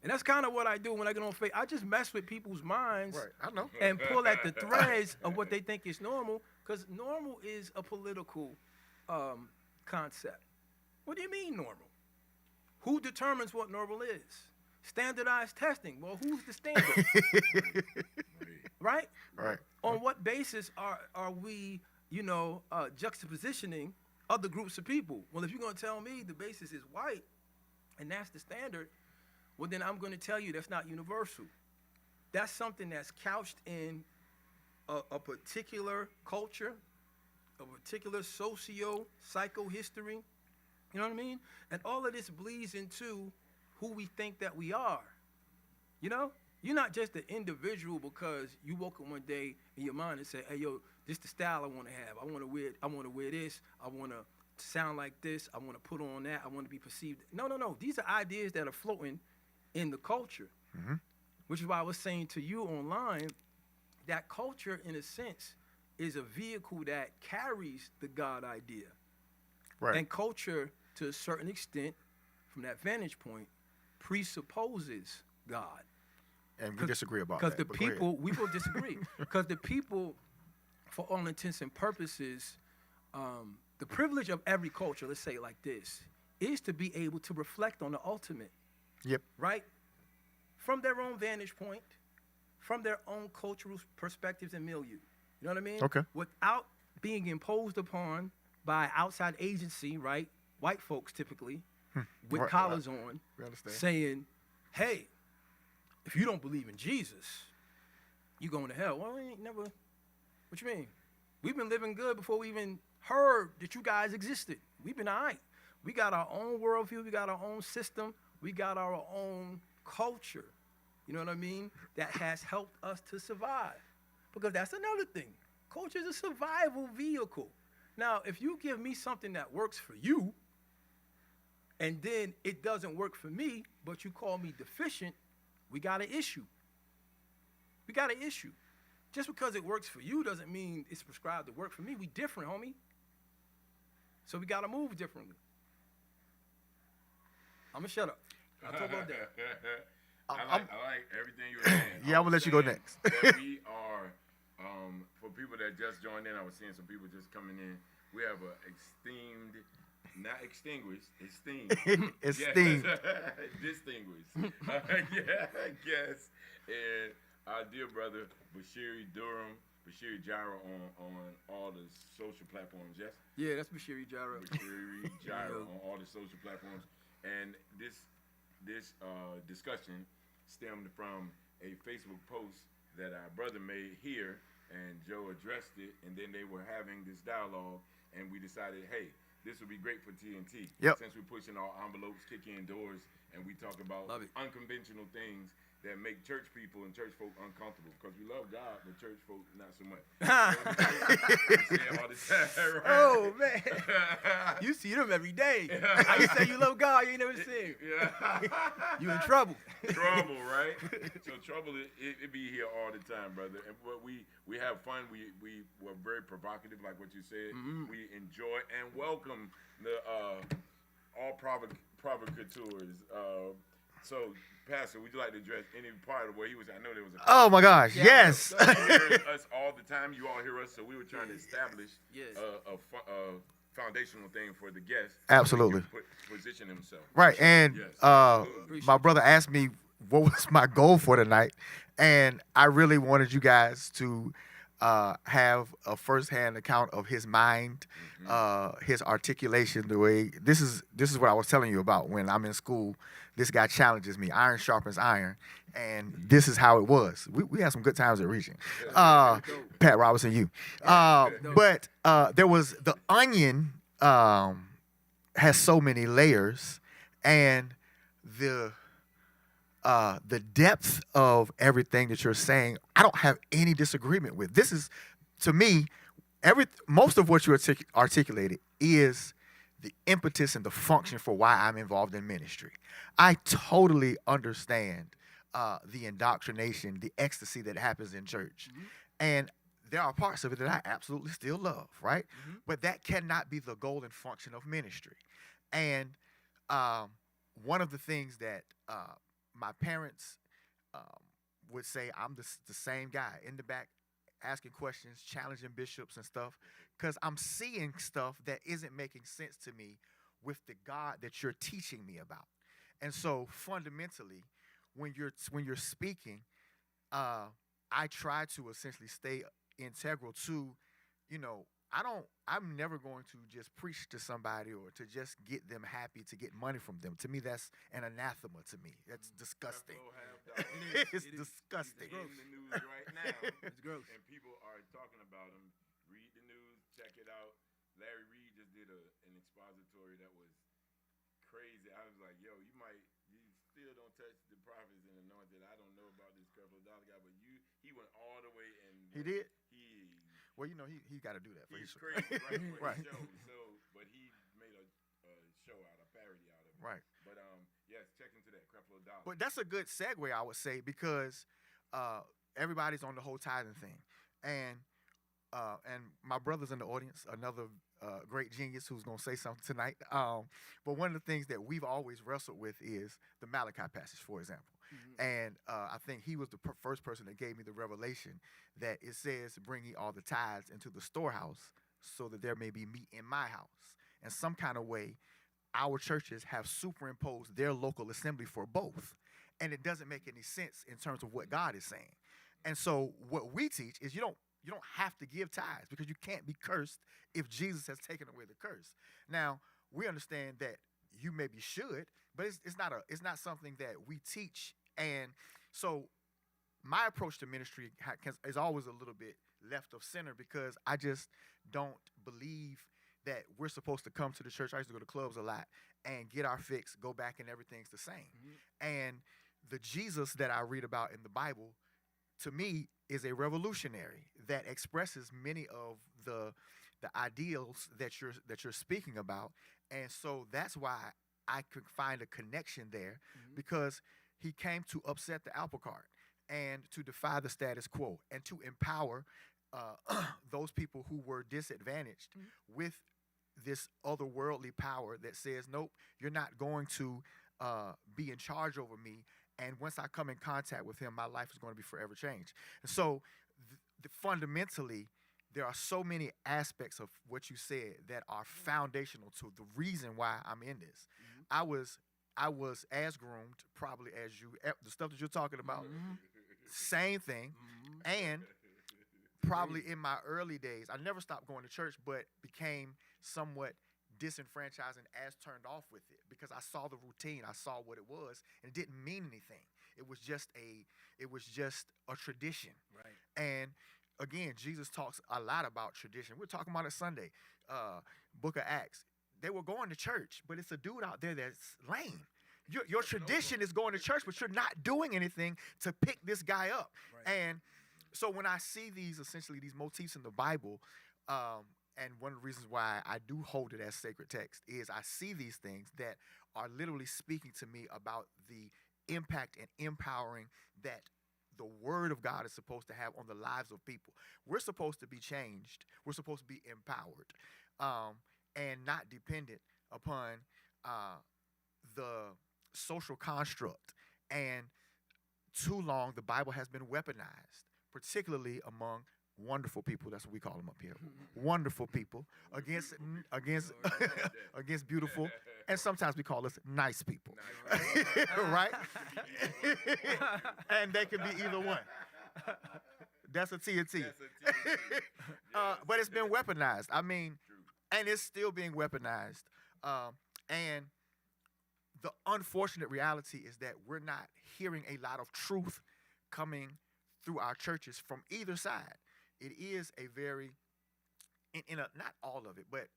And that's kind of what I do when I get on Facebook. I just mess with people's minds Right. I know. and pull at the threads of what they think is normal, because normal is a political concept. What do you mean normal? Who determines what normal is? Standardized testing. Well, who's the standard? Right? Right. On what basis are we, juxtapositioning other groups of people? Well, if you're going to tell me the basis is white and that's the standard, well, then I'm going to tell you that's not universal. That's something that's couched in a particular culture, a particular socio-psycho history, You know what I mean? And all of this bleeds into who we think that we are. You know? You're not just an individual because you woke up one day in your mind and say, hey, yo, this is the style I want to have. I want to wear this. I want to sound like this. I want to put on that. I want to be perceived. No. These are ideas that are floating in the culture, which is why I was saying to you online that culture, in a sense, is a vehicle that carries the God idea. Right. And culture, to a certain extent, from that vantage point, presupposes God. And we disagree about Because that. the people, we will disagree. Because the people, for all intents and purposes, the privilege of every culture, let's say it like this, is to be able to reflect on the ultimate. Yep. Right? From their own vantage point, from their own cultural perspectives and milieu. You know what I mean? Okay. Without being imposed upon by outside agency, right? White folks typically, with Right, collars on, We understand. saying, hey, if you don't believe in Jesus, you going to hell. Well, we ain't never, what you mean? We've been living good before we even heard that you guys existed. We've been all right. We got our own worldview. We got our own system. We got our own culture. You know what I mean? That has helped us to survive. Because that's another thing. Culture is a survival vehicle. Now, if you give me something that works for you, and then it doesn't work for me, but you call me deficient, we got an issue. We got an issue. Just because it works for you doesn't mean it's prescribed to work for me. We different, homie. So we got to move differently. I'm going to shut up. I'll talk about that. I like everything you were saying. Yeah, I'm gonna let you go saying next. that we are, for people that just joined in, I was seeing some people just coming in. We have a esteemed, not extinguished, esteemed. Esteemed. Yes. Distinguished. Yes. And our dear brother, Bashiri Gyra on all the social platforms, yes? Yeah, that's Bashiri Gyra. Bashiri Gyra on all the social platforms. And this discussion stemmed from a Facebook post that our brother made here, and Joe addressed it, and then they were having this dialogue, and we decided, hey, this would be great for TNT. Yep. Since we're pushing our envelopes, kick in doors, and we talk about Love it. unconventional things that make church people and church folk uncomfortable, because we love God, but church folk not so much. We say it all the time, right? Oh, man. You see them every day. How you say you love God, you ain't never seen him. Yeah. You in trouble. Trouble, right? So trouble, it be here all the time, brother. And but we have fun. We were very provocative, like what you said. Mm-hmm. We enjoy and welcome the all provocateurs. So, Pastor, would you like to address any part of where he was? I know there was a. Oh my gosh, yes. You hear us all the time. You all hear us, so we were trying to establish Yes. a foundational thing for the guest. Absolutely. So he can position himself. Right, and Yes. my brother asked me what was my goal for tonight, and I really wanted you guys to have a firsthand account of his mind, his articulation. The way this is what I was telling you about when I'm in school. This guy challenges me. Iron sharpens iron, and this is how it was. We had some good times at Region. Pat Robinson, you. But there was the Onion has so many layers, and the depth of everything that you're saying, I don't have any disagreement with. This is, to me, most of what you articulated is the impetus and the function for why I'm involved in ministry. I totally understand the indoctrination, the ecstasy that happens in church. And there are parts of it that I absolutely still love, right? But that cannot be the goal and function of ministry. And one of the things that my parents would say, I'm the same guy in the back asking questions, challenging bishops and stuff, because I'm seeing stuff that isn't making sense to me with the God that you're teaching me about. And so fundamentally, when you're speaking, I try to essentially stay integral to, I'm never going to just preach to somebody or to just get them happy to get money from them. To me, that's an anathema to me. That's disgusting. It's disgusting. In the news right now. It's gross. And people are talking about him. Read the news, check it out. Larry Reed just did an expository that was crazy. I was like, yo, you still don't touch the prophets and anointed. I don't know about this couple of dollar guy, but he went all the way and He did? He Well, he got to do that for he's his crazy, right? For Right. his show. So, but he made a show out, a parody out of it. Right. But yes, check into that couple of dollars. But that's a good segue, I would say, because everybody's on the whole tithing thing, and my brother's in the audience, another great genius who's gonna say something tonight. But one of the things that we've always wrestled with is the Malachi passage, for example. And I think he was the first person that gave me the revelation that it says, "Bring ye all the tithes into the storehouse, so that there may be meat in my house." And some kind of way, our churches have superimposed their local assembly for both, and it doesn't make any sense in terms of what God is saying. And so, what we teach is you don't have to give tithes because you can't be cursed if Jesus has taken away the curse. Now, we understand that you maybe should, but it's not something that we teach. And so my approach to ministry is always a little bit left of center because I just don't believe that we're supposed to come to the church. I used to go to clubs a lot and get our fix, go back, and everything's the same. And the Jesus that I read about in the Bible, to me, is a revolutionary that expresses many of the ideals that you're speaking about. And so that's why I could find a connection there, because he came to upset the apple cart and to defy the status quo and to empower those people who were disadvantaged with this otherworldly power that says, nope, you're not going to be in charge over me. And once I come in contact with him, my life is going to be forever changed. And so fundamentally, there are so many aspects of what you said that are foundational to the reason why I'm in this. I was as groomed probably as you, the stuff that you're talking about, same thing. And probably in my early days, I never stopped going to church, but became somewhat disenfranchised and as turned off with it because I saw the routine, I saw what it was, and it didn't mean anything. It was just a tradition. Right. And again, Jesus talks a lot about tradition. We're talking about it Sunday, Book of Acts. They were going to church, but it's a dude out there that's lame. Your tradition is going to church, but you're not doing anything to pick this guy up. Right. And so when I see these motifs in the Bible, and one of the reasons why I do hold it as sacred text is I see these things that are literally speaking to me about the impact and empowering that the word of God is supposed to have on the lives of people. We're supposed to be changed. We're supposed to be empowered, and not dependent upon the social construct. And too long, the Bible has been weaponized, particularly among wonderful people. That's what we call them up here. Wonderful people against beautiful, and sometimes we call us nice people, right? And they can be either one. That's a TNT. But it's been weaponized. I mean, and it's still being weaponized. And the unfortunate reality is that we're not hearing a lot of truth coming through our churches from either side. It is a very, not all of it, but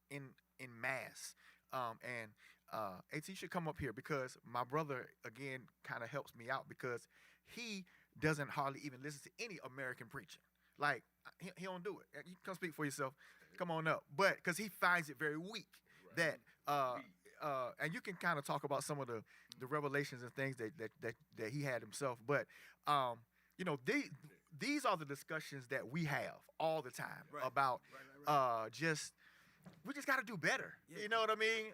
in mass. AT, you should come up here because my brother, again, kind of helps me out because he doesn't hardly even listen to any American preaching. Like, he don't do it. You can come speak for yourself. Come on up. But because he finds it very weak that, and you can kind of talk about some of the revelations and things that he had himself. But, these are the discussions that we have all the time about we just got to do better. Yeah. You know what I mean?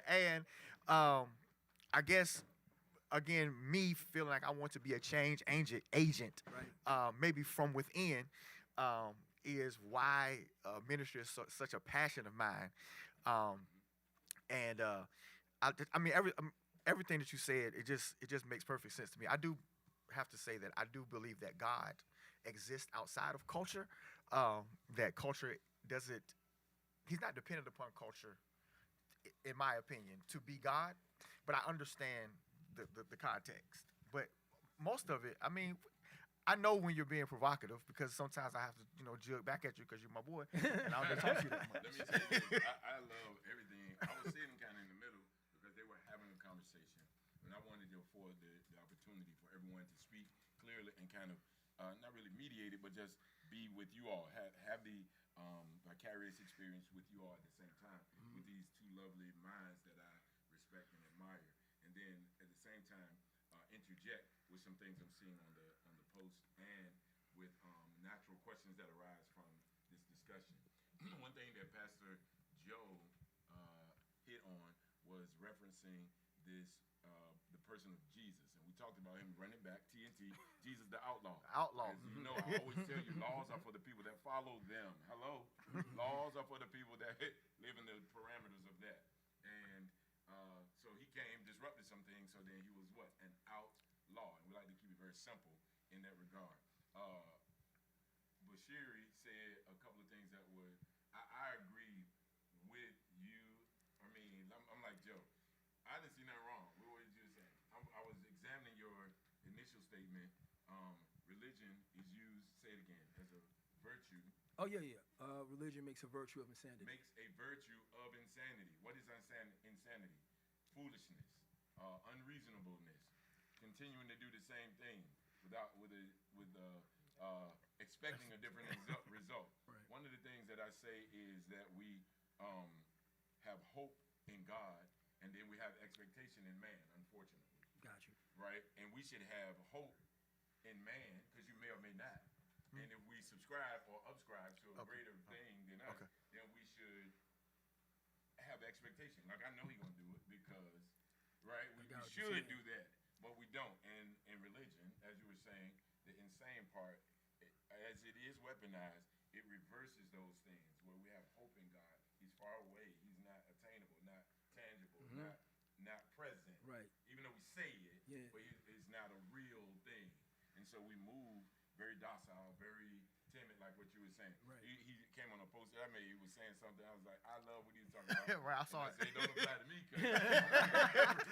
And I guess, again, me feeling like I want to be a change agent, maybe from within, is why ministry is such a passion of mine. Everything that you said, it just makes perfect sense to me. I do have to say that I do believe that God exists outside of culture. That culture doesn't. He's not dependent upon culture, in my opinion, to be God. But I understand the context. But most of it, I mean, I know when you're being provocative because sometimes I have to, jug back at you because you're my boy, and I don't talk to you that much. Let me say this. I love everything. I was sitting kind of in the middle because for the opportunity for everyone to speak clearly and kind of not really mediate it, but just be with you all, have the vicarious experience with you all at the same time, with these two lovely minds that I respect and admire, and then at the same time interject with some things I'm seeing on the post and with natural questions that arise from this discussion. One thing that Pastor Joe hit on was referencing this the person of Jesus, and we talked about him running back TNT, Jesus the outlaw. Outlaw. As you know, I always tell you, laws are for the people that follow them. Hello, laws are for the people that live in the parameters of that. And so he came, disrupted some things. So then he was what? An outlaw, and we like to keep it very simple in that regard. Bashiri said a couple of things that would, I agree with you. I mean, I'm like Joe. I didn't see nothing wrong with what you were saying. I was examining your initial statement. Religion is used, say it again, as a virtue. Oh, yeah. Religion makes a virtue of insanity. Makes a virtue of insanity. What is insanity? Foolishness, unreasonableness, continuing to do the same thing expecting a different result. Right. One of the things that I say is that we have hope in God, and then we have expectation in man, unfortunately. Got you. Right? And we should have hope in man, because you may or may not. And if we subscribe or upscribe to a greater thing than us, then we should have expectation. Like, I know he's going to do it because, right, we should do that, but we don't. And in religion, as you were saying, the insane part, as it is weaponized, it reverses those things where we have hope in God. He's far away. He's not attainable, not tangible, not present. Right. Even though we say it, but it's not a real thing. And so we move very docile, very timid, like what you were saying. Right. He came on a post that I made. He was saying something. I was like, I love what he was talking about. Right, I saw it. I said, don't apply to me.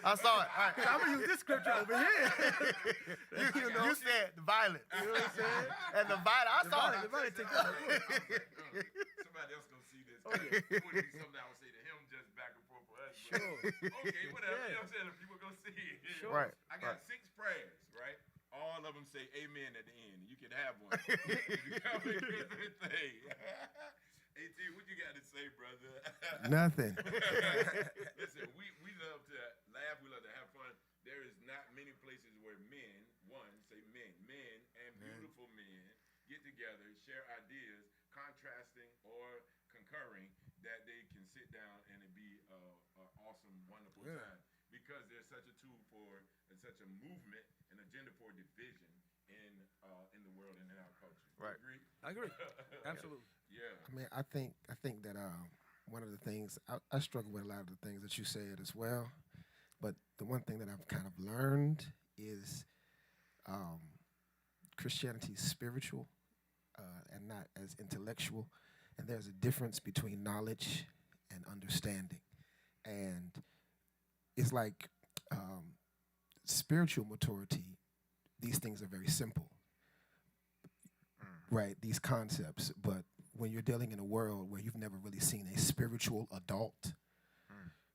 I saw it. All right. I'm gonna use this scripture over here. you said the violent. You know what I'm saying? And the violent. I saw it. The violent take that. Somebody else gonna see this. It wouldn't be something I would say to him just back and forth for us. Sure. Okay, whatever. You know what I'm saying? People gonna see it. Sure. Right. I got 6 prayers, right? All of them say amen at the end. You can have one. You come and get the thing. AT, what you got to say, brother? Nothing. Listen, we love to laugh. We love to have fun. There is not many places where men and beautiful men get together, share ideas, contrasting or concurring, that they can sit down and it be an awesome, wonderful time. Because there's such a tool for and such a movement, an agenda for division in the world and in our culture. Right. You agree? I agree. Absolutely. Yeah. I mean, I think that one of the things I struggle with a lot of the things that you said as well, but the one thing that I've kind of learned is Christianity is spiritual and not as intellectual, and there's a difference between knowledge and understanding, and it's like spiritual maturity. These things are very simple, right? These concepts. But when you're dealing in a world where you've never really seen a spiritual adult,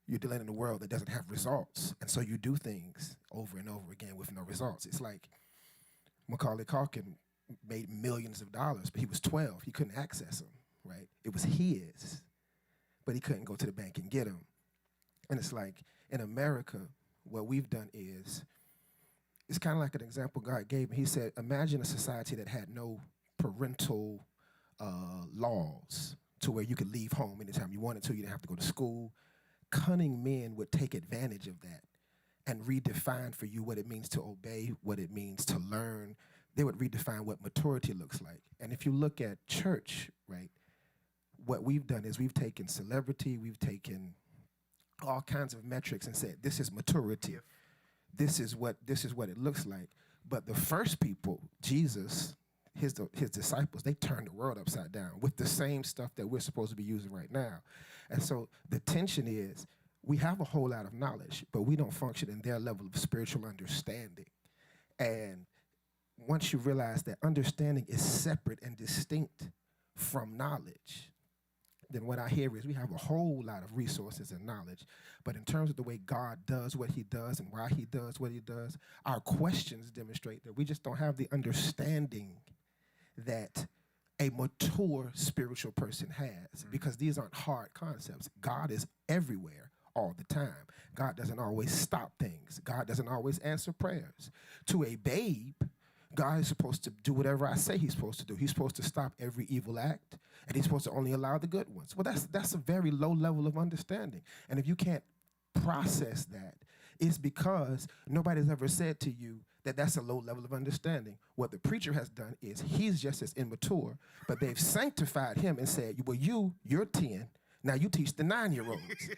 you're dealing in a world that doesn't have results. And so you do things over and over again with no results. It's like Macaulay Culkin made millions of dollars, but he was 12. He couldn't access them, right? It was his, but he couldn't go to the bank and get them. And it's like in America, what we've done is, it's kind of like an example God gave me. He said, imagine a society that had no parental laws to where you could leave home anytime you wanted to. You didn't have to go to school. Cunning men would take advantage of that and redefine for you what it means to obey, what it means to learn. They would redefine what maturity looks like. And if you look at church, right, what we've done is we've taken celebrity, we've taken all kinds of metrics and said, this is maturity. This is what it looks like. But the first people, Jesus, his disciples, they turned the world upside down with the same stuff that we're supposed to be using right now. And so the tension is we have a whole lot of knowledge, but we don't function in their level of spiritual understanding. And once you realize that understanding is separate and distinct from knowledge, then what I hear is we have a whole lot of resources and knowledge. But in terms of the way God does what he does and why he does what he does, our questions demonstrate that we just don't have the understanding that a mature spiritual person has, because these aren't hard concepts. God is everywhere all the time. God doesn't always stop things. God doesn't always answer prayers. To a babe, God is supposed to do whatever I say he's supposed to do. He's supposed to stop every evil act, and he's supposed to only allow the good ones. Well, that's a very low level of understanding. And if you can't process that, it's because nobody's ever said to you that that's a low level of understanding. What the preacher has done is he's just as immature, but they've sanctified him and said, well, you're 10. Now you teach the 9-year-olds.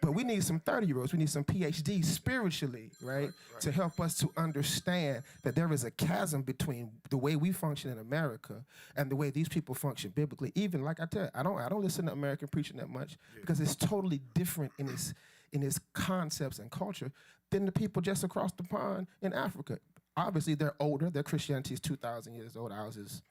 But we need some 30-year-olds. We need some PhDs spiritually, right? To help us to understand that there is a chasm between the way we function in America and the way these people function biblically. Even like I tell you, I don't listen to American preaching that much because it's totally different in its concepts and culture than the people just across the pond in Africa. Obviously, they're older. Their Christianity is 2,000 years old. Ours is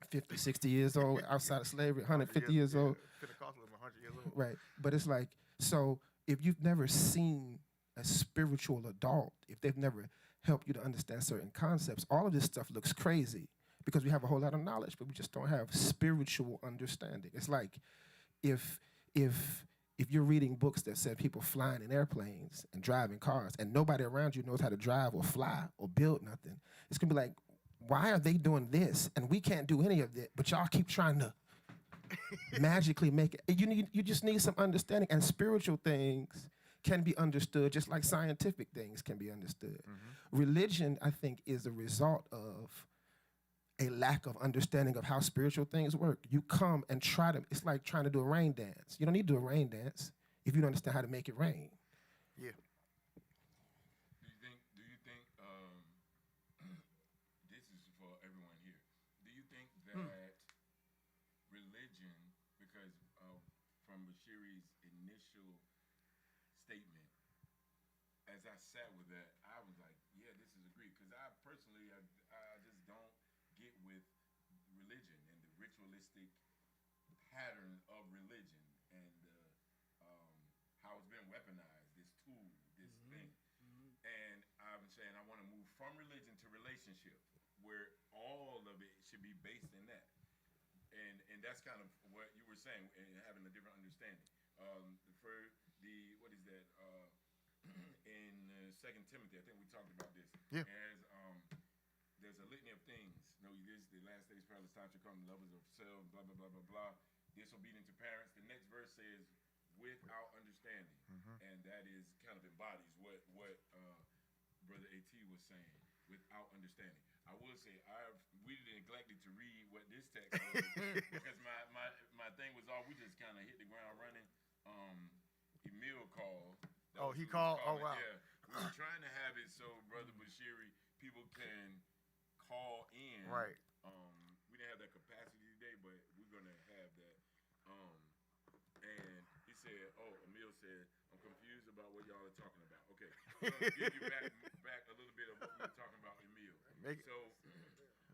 50, 60 years old outside of slavery, 150 years old. Pentecostalism, 100 years old. Right. But it's like, so if you've never seen a spiritual adult, if they've never helped you to understand certain concepts, all of this stuff looks crazy because we have a whole lot of knowledge, but we just don't have spiritual understanding. It's like if you're reading books that said people flying in airplanes and driving cars and nobody around you knows how to drive or fly or build nothing, it's going to be like, why are they doing this and we can't do any of it, but y'all keep trying to magically make it? You just need some understanding, and spiritual things can be understood just like scientific things can be understood. Religion, I think, is a result of a lack of understanding of how spiritual things work. You come and it's like trying to do a rain dance. You don't need to do a rain dance if you don't understand how to make it rain. Yeah. Do you think this is for everyone here. Do you think that religion, because from Bashiri's initial statement, as I sat with that, I was like, yeah, this is agreed. Because I personally, I just don't get with religion and the ritualistic pattern of religion and how it's been weaponized, this tool, this thing. And I'm saying I want to move from religion to relationship, where all of it should be based in that. And that's kind of what you were saying, and having a different understanding. For the, what is that? In 2 Timothy, I think we talked about this. Yeah. As there's a litany of things. You know, this the last days, perilous times to come, lovers of self, blah blah blah blah blah. Disobedient to parents. The next verse says, without understanding, and that is kind of embodies what Brother AT was saying. Without understanding, I will say we neglected to read what this text was because my thing was we just kind of hit the ground running. Emil called. He called. Oh wow. Yeah, we were trying to have it so Brother Bashiri, people can call in. Right. We didn't have that capacity today, but we're gonna have that. And he said, Emil said, I'm confused about what y'all are talking about. Okay, I'm gonna give you back a little bit of what we were talking about, Emil.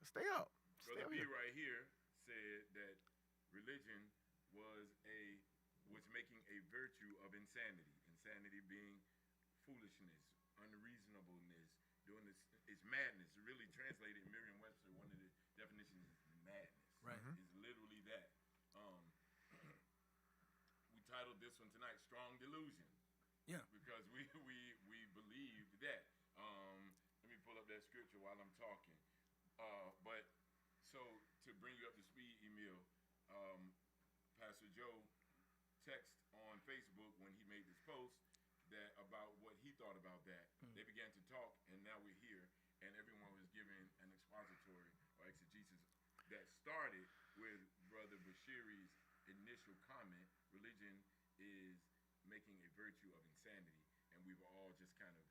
Stay up. Brother B right here said that religion was making a virtue of insanity. Insanity being foolishness, unreasonableness, doing this. It's madness. Really translated in Merriam-Webster, one of the definitions is madness. Right. It's literally that. We titled this one tonight, Strong Delusion. Yeah. Because we believed that. Let me pull up that scripture while I'm talking. But so to bring you up to speed, Emil, Pastor Joe text on Facebook when he made this post that about what he thought about that. They began to talk, and now we're here, and everyone was given an expository or exegesis that started with Brother Bashiri's initial comment. Religion is making a virtue of insanity, and we've all just kind of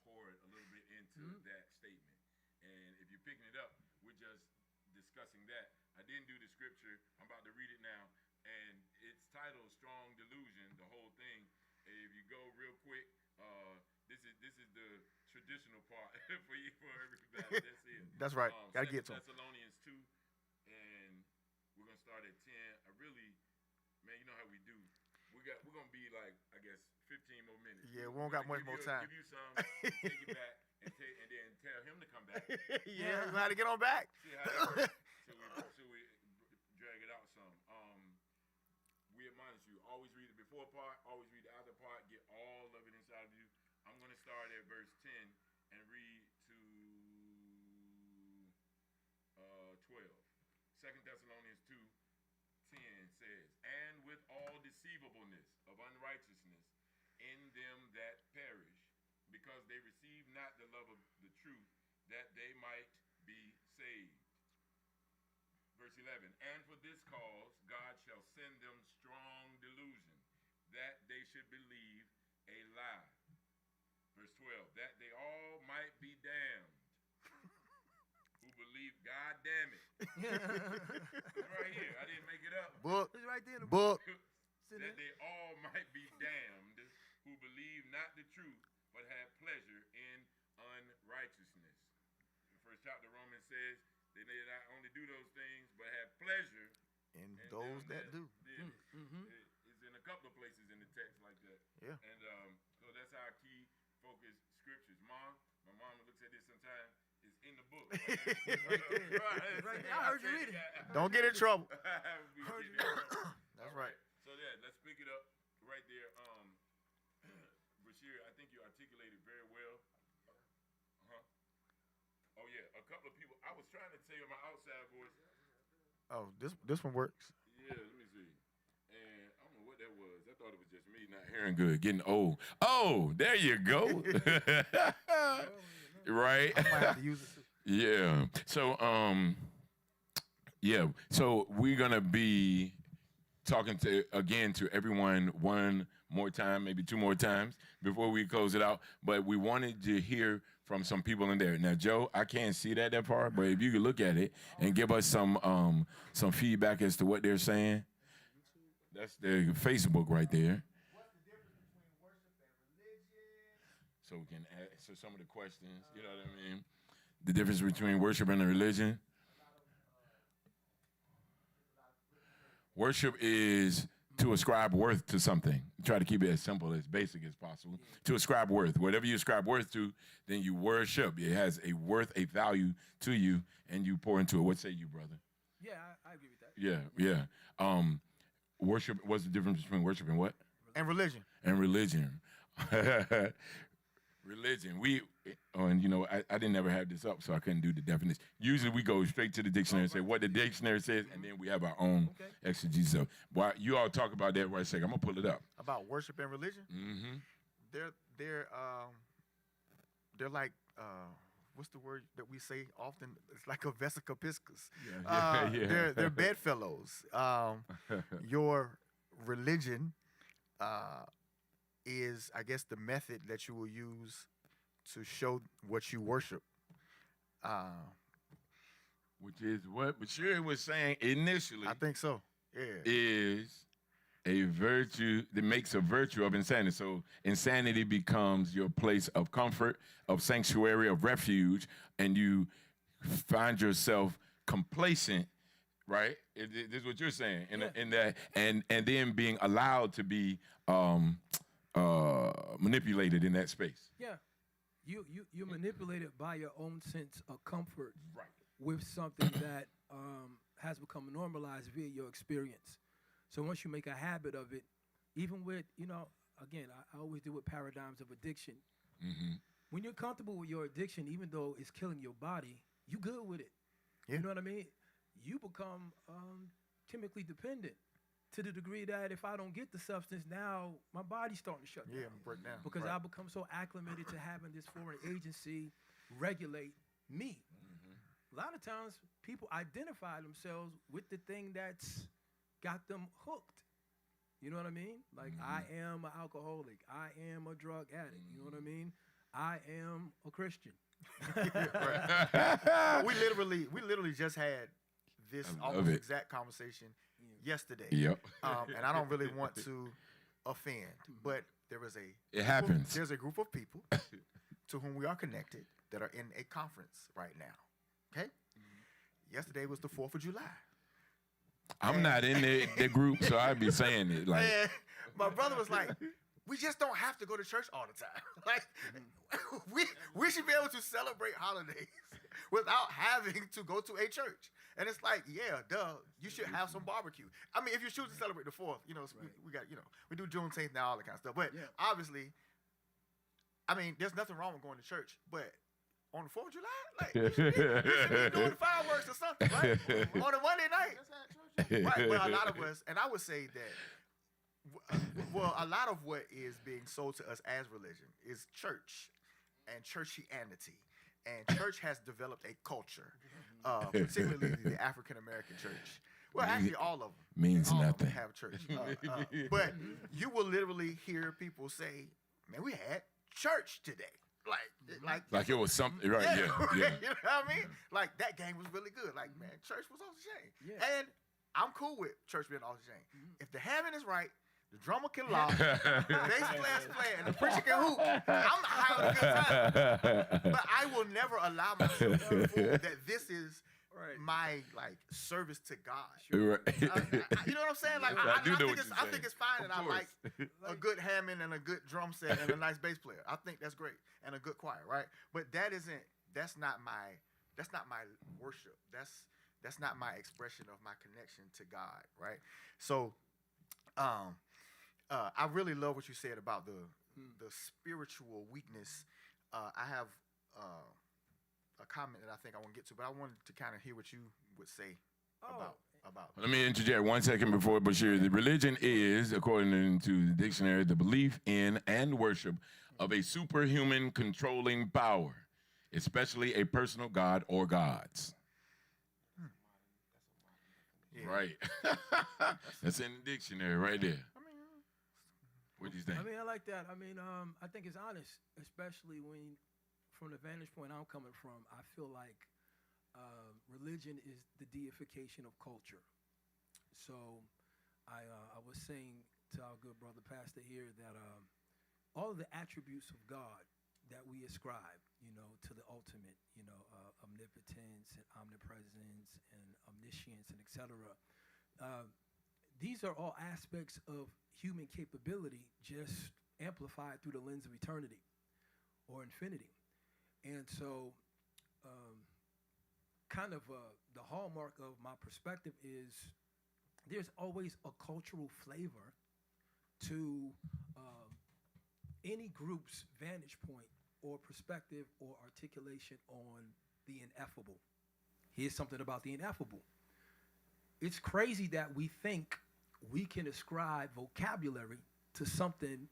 poured a little bit into that statement. And if you're picking it up, we're just discussing that. I didn't do the scripture. I'm about to read it now. And it's titled Strong Delusion, the whole thing. If you go real quick, this is the traditional part for everybody. That's it. That's right. Gotta get to 'em. Thessalonians 2, and we're going to start at 10. I really we're gonna be like, I guess, 15 more minutes. Yeah, we don't got much more time. Give you some, take you back, and then tell him to come back. Yeah, we got to get on back. See how that works. So we drag it out some. We admonish you. Always read the before part. Always read the after part. Get all of it inside of you. I'm gonna start at verse 10 and read to 12. 2 Thessalonians 2:10 says, "And with all deceivableness of unrighteousness in them that perish, because they receive not the love of the truth, that they might be saved." Verse 11, "And for this cause God shall send them strong delusion, that they should believe a lie." Verse 12, "That they all might be damned who believe." God damn it. It's right here. I didn't make it up. Book. It's right there in the Book. "That they all might be damned who believe not the truth, but have pleasure in unrighteousness." The first chapter of Romans says they may not only do those things, but have pleasure And in those them that do. did it. It's in a couple of places in the text like that. Yeah. And so that's our key focus scriptures. My mama looks at this sometimes. It's in the book. Right there. I heard you read it. Don't get in trouble. That's right. So yeah, let's pick it up right there. Bashir, I think you articulated very well. Oh yeah, a couple of people. I was trying to tell you my outside voice. Oh, this one works. Yeah, let me see. And I don't know what that was. I thought it was just me not hearing good, getting old. Oh, there you go. Right. I might have to use it too. Yeah. So yeah. So we're gonna be talking to everyone one more time, maybe two more times before we close it out. But we wanted to hear from some people in there. Now, Joe, I can't see that far, but if you could look at it and give us some feedback as to what they're saying. That's the Facebook right there. What's the difference between worship and religion? So we can answer some of the questions. You know what I mean? The difference between worship and a religion. Worship is to ascribe worth to something. Try to keep it as simple, as basic as possible. To ascribe worth. Whatever you ascribe worth to, then you worship. It has a worth, a value to you, and you pour into it. What say you, brother? Yeah, I agree with that. Yeah. Worship, what's the difference between worship and what? And religion. And religion. Religion. And you know, I didn't ever have this up, so I couldn't do the definition. Usually we go straight to the dictionary and say what the dictionary says, and then we have our own exegesis. So while you all talk about that right a second, I'm gonna pull it up. About worship and religion? Mm-hmm. They're like what's the word that we say often? It's like a vesica piscus. Yeah. They're bedfellows. Your religion is, I guess, the method that you will use to show what you worship. Which is what Bashir was saying initially. I think so. Yeah. Is a virtue that makes a virtue of insanity. So insanity becomes your place of comfort, of sanctuary, of refuge, and you find yourself complacent, right? This is what you're saying, in that, and then being allowed to be manipulated in that space. Yeah, you're manipulated by your own sense of comfort, Right. with something that has become normalized via your experience. So once you make a habit of it, even with, again, I always deal with paradigms of addiction. Mm-hmm. When you're comfortable with your addiction, even though it's killing your body, you good with it. Yeah. You know what I mean? You become chemically dependent to the degree that if I don't get the substance, now my body's starting to shut down. Yeah, break down. Because Right. I become so acclimated to having this foreign agency regulate me. Mm-hmm. A lot of times people identify themselves with the thing that's got them hooked. You know what I mean? Like, I am an alcoholic. I am a drug addict. You know what I mean? I am a Christian. we literally just had this almost exact conversation yesterday. Yep. And I don't really want to offend, but It happens. There's a group of people to whom we are connected that are in a conference right now. Okay? Yesterday was the 4th of July. I'm not in the group, so I'd be saying it like. And my brother was like, we just don't have to go to church all the time. Like, we should be able to celebrate holidays without having to go to a church. And it's like, yeah, duh, you should have some barbecue. I mean, if you choose to celebrate the 4th, you know, we got, you know, we do Juneteenth now, all that kind of stuff. But obviously, I mean, there's nothing wrong with going to church, but on the 4th of July, like, you should be doing fireworks or something, right? On a Monday night. Right, well, a lot of us, and I would say that, well, a lot of what is being sold to us as religion is church and churchianity. And church has developed a culture, particularly the African-American church. Well, actually, all of them. Means all nothing. Of them have church. But you will literally hear people say, man, we had church today. Like it was something, right? Yeah. You know what I mean? Like, that game was really good. Like, man, church was off the chain. Yeah. And I'm cool with church being off the chain. If the having is right, the drummer can lock, the bass player's playing, and the preacher can hoop, I'm having a good time. But I will never allow myself to fool that this is my, like, service to God. Right. You know what I'm saying? Like, I do know what you're I think saying. it's fine that I Of like course. a good Hammond and a good drum set and a nice bass player. I think that's great, and a good choir, right? But that's not my worship. That's not my expression of my connection to God, right? So, I really love what you said about the spiritual weakness. I have a comment that I think I want to get to, but I wanted to kind of hear what you would say about. Let me interject 1 second before Bashir. The religion is, according to the dictionary, the belief in and worship of a superhuman controlling power, especially a personal god or gods. Yeah. Right. That's in the dictionary right there. What do you think? I mean, I like that. I mean, I think it's honest, especially when, from the vantage point I'm coming from, I feel like religion is the deification of culture. So I was saying to our good brother pastor here that all of the attributes of God that we ascribe, you know, to the ultimate, you know, omnipotence and omnipresence and omniscience and etc. These are all aspects of human capability, just amplified through the lens of eternity or infinity. And so kind of the hallmark of my perspective is there's always a cultural flavor to any group's vantage point or perspective or articulation on the ineffable. Here's something about the ineffable. It's crazy that we think we can ascribe vocabulary to something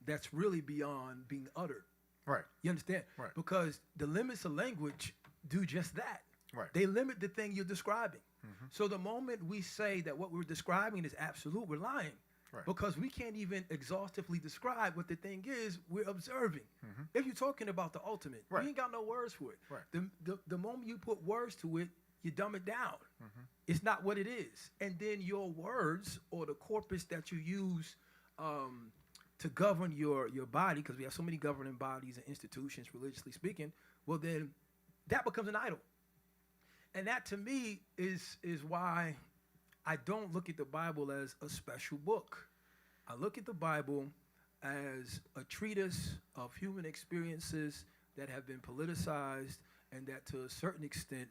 that's really beyond being uttered. Right. You understand? Right. Because the limits of language do just that. Right. They limit the thing you're describing. Mm-hmm. So the moment we say that what we're describing is absolute, we're lying. Right. Because we can't even exhaustively describe what the thing is we're observing. Mm-hmm. If you're talking about the ultimate, Right. we ain't got no words for it. Right. The moment you put words to it, you dumb it down. Mm-hmm. It's not what it is. And then your words or the corpus that you use to govern your body, because we have so many governing bodies and institutions, religiously speaking, well then that becomes an idol. And that to me is why I don't look at the Bible as a special book. I look at the Bible as a treatise of human experiences that have been politicized and that to a certain extent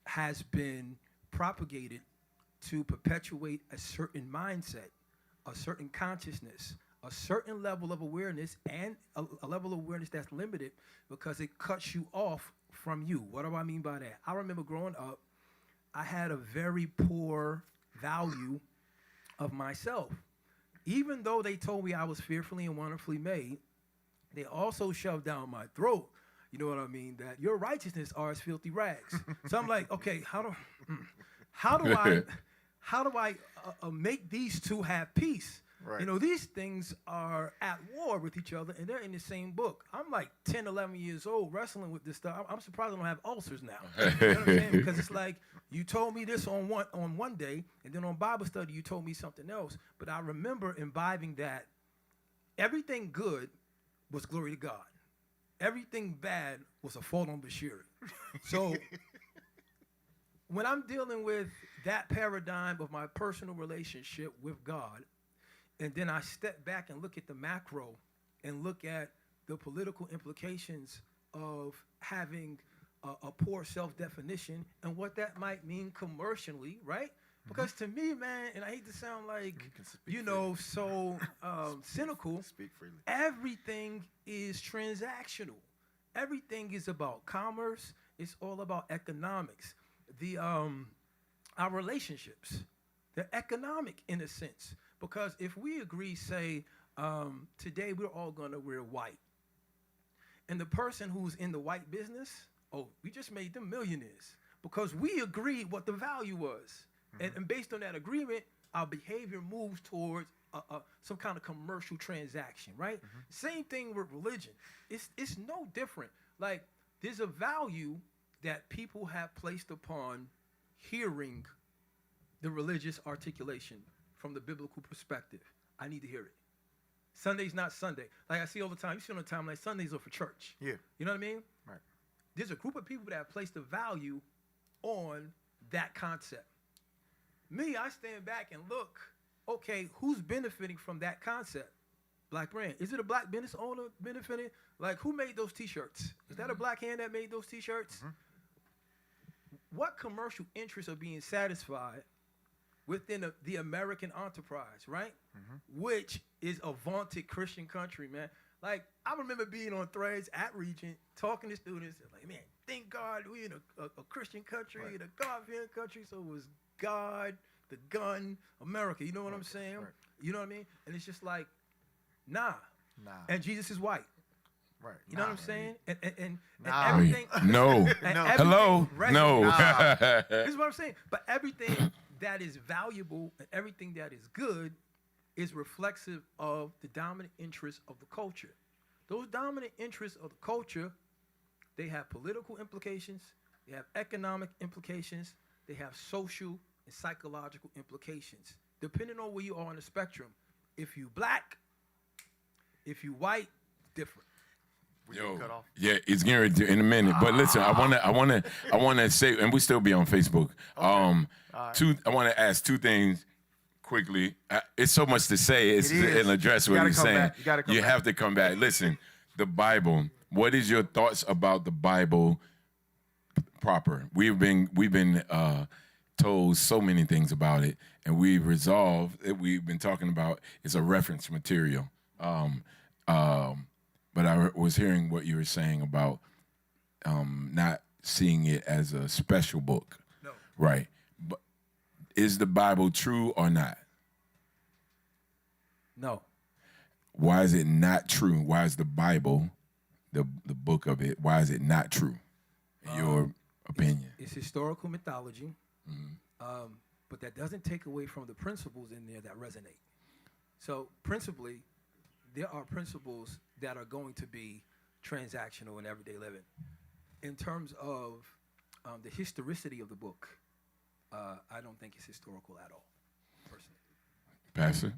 has been propagated to perpetuate a certain mindset, a certain consciousness, a certain level of awareness, and a level of awareness that's limited because it cuts you off from you. What do I mean by that? I remember growing up, I had a very poor value of myself. Even though they told me I was fearfully and wonderfully made, they also shoved down my throat, you know what I mean, that your righteousness are as filthy rags. So I'm like, okay, how do I make these two have peace? Right. You know, these things are at war with each other, and they're in the same book. I'm like 10, 11 years old wrestling with this stuff. I'm surprised I don't have ulcers now. You know what I'm saying? Because it's like, you told me this on one day, and then on Bible study, you told me something else. But I remember imbibing that everything good was glory to God. Everything bad was a fault on Bashir. So when I'm dealing with that paradigm of my personal relationship with God, and then I step back and look at the macro and look at the political implications of having a poor self-definition and what that might mean commercially, right? Because to me, man, and I hate to sound like, so cynical, Speak freely. everything is transactional. Everything is about commerce. It's all about economics. Our relationships, they're economic in a sense. Because if we agree, say, today we're all gonna wear white, and the person who's in the white business, we just made them millionaires because we agreed what the value was. And based on that agreement, our behavior moves towards some kind of commercial transaction, right? Same thing with religion. It's no different. Like, there's a value that people have placed upon hearing the religious articulation from the biblical perspective. I need to hear it. Sunday's not Sunday. Like I see all the time. You see on the timeline, Sundays are for church. Yeah. You know what I mean? Right. There's a group of people that have placed a value on that concept. Me, I stand back and look, okay, who's benefiting from that concept? Black brand. Is it a black business owner benefiting? Like, who made those T-shirts? Is that a black hand that made those T-shirts? What commercial interests are being satisfied within the American enterprise, right? Which is a vaunted Christian country, man. Like, I remember being on Threads at Regent, talking to students, like, man, thank God we're in a Christian country, in a God-fearing country, so it was God, the gun, America. You know what I'm saying? Right. You know what I mean? And it's just like, nah. And Jesus is white. right. You know what I'm saying? And Nah. everything. No. and everything Hello? No. resonates. This is what I'm saying. But everything that is valuable and everything that is good is reflexive of the dominant interests of the culture. Those dominant interests of the culture, they have political implications, they have economic implications, they have social and psychological implications. Depending on where you are on the spectrum. If you black, if you white, different. Yo, cut off? yeah, it's getting ready to, in a minute. But listen, I wanna say, and we still be on Facebook. I want to ask two things quickly. It's so much to say. It's It is. and address You what gotta you're come saying. back. You gotta come back. have to come back. Listen, the Bible. What is your thoughts about the Bible proper? We've been told so many things about it, and we've resolved that we've been talking about it's a reference material. But I was hearing what you were saying about not seeing it as a special book. No. Right. But is the Bible true or not? No. Why is it not true? Why is the Bible, the book of it, why is it not true, in your opinion? It's historical mythology, but that doesn't take away from the principles in there that resonate. So principally, there are principles that are going to be transactional in everyday living. In terms of the historicity of the book, I don't think it's historical at all, personally. Pastor?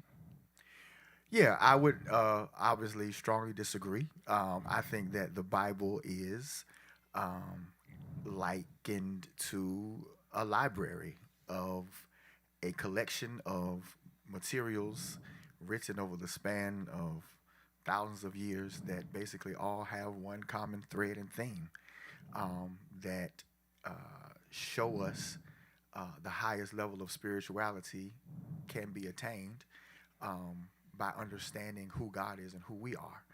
Yeah, I would obviously strongly disagree. I think that the Bible is likened to a library of a collection of materials written over the span of thousands of years that basically all have one common thread and theme that show us the highest level of spirituality can be attained by understanding who God is and who we are.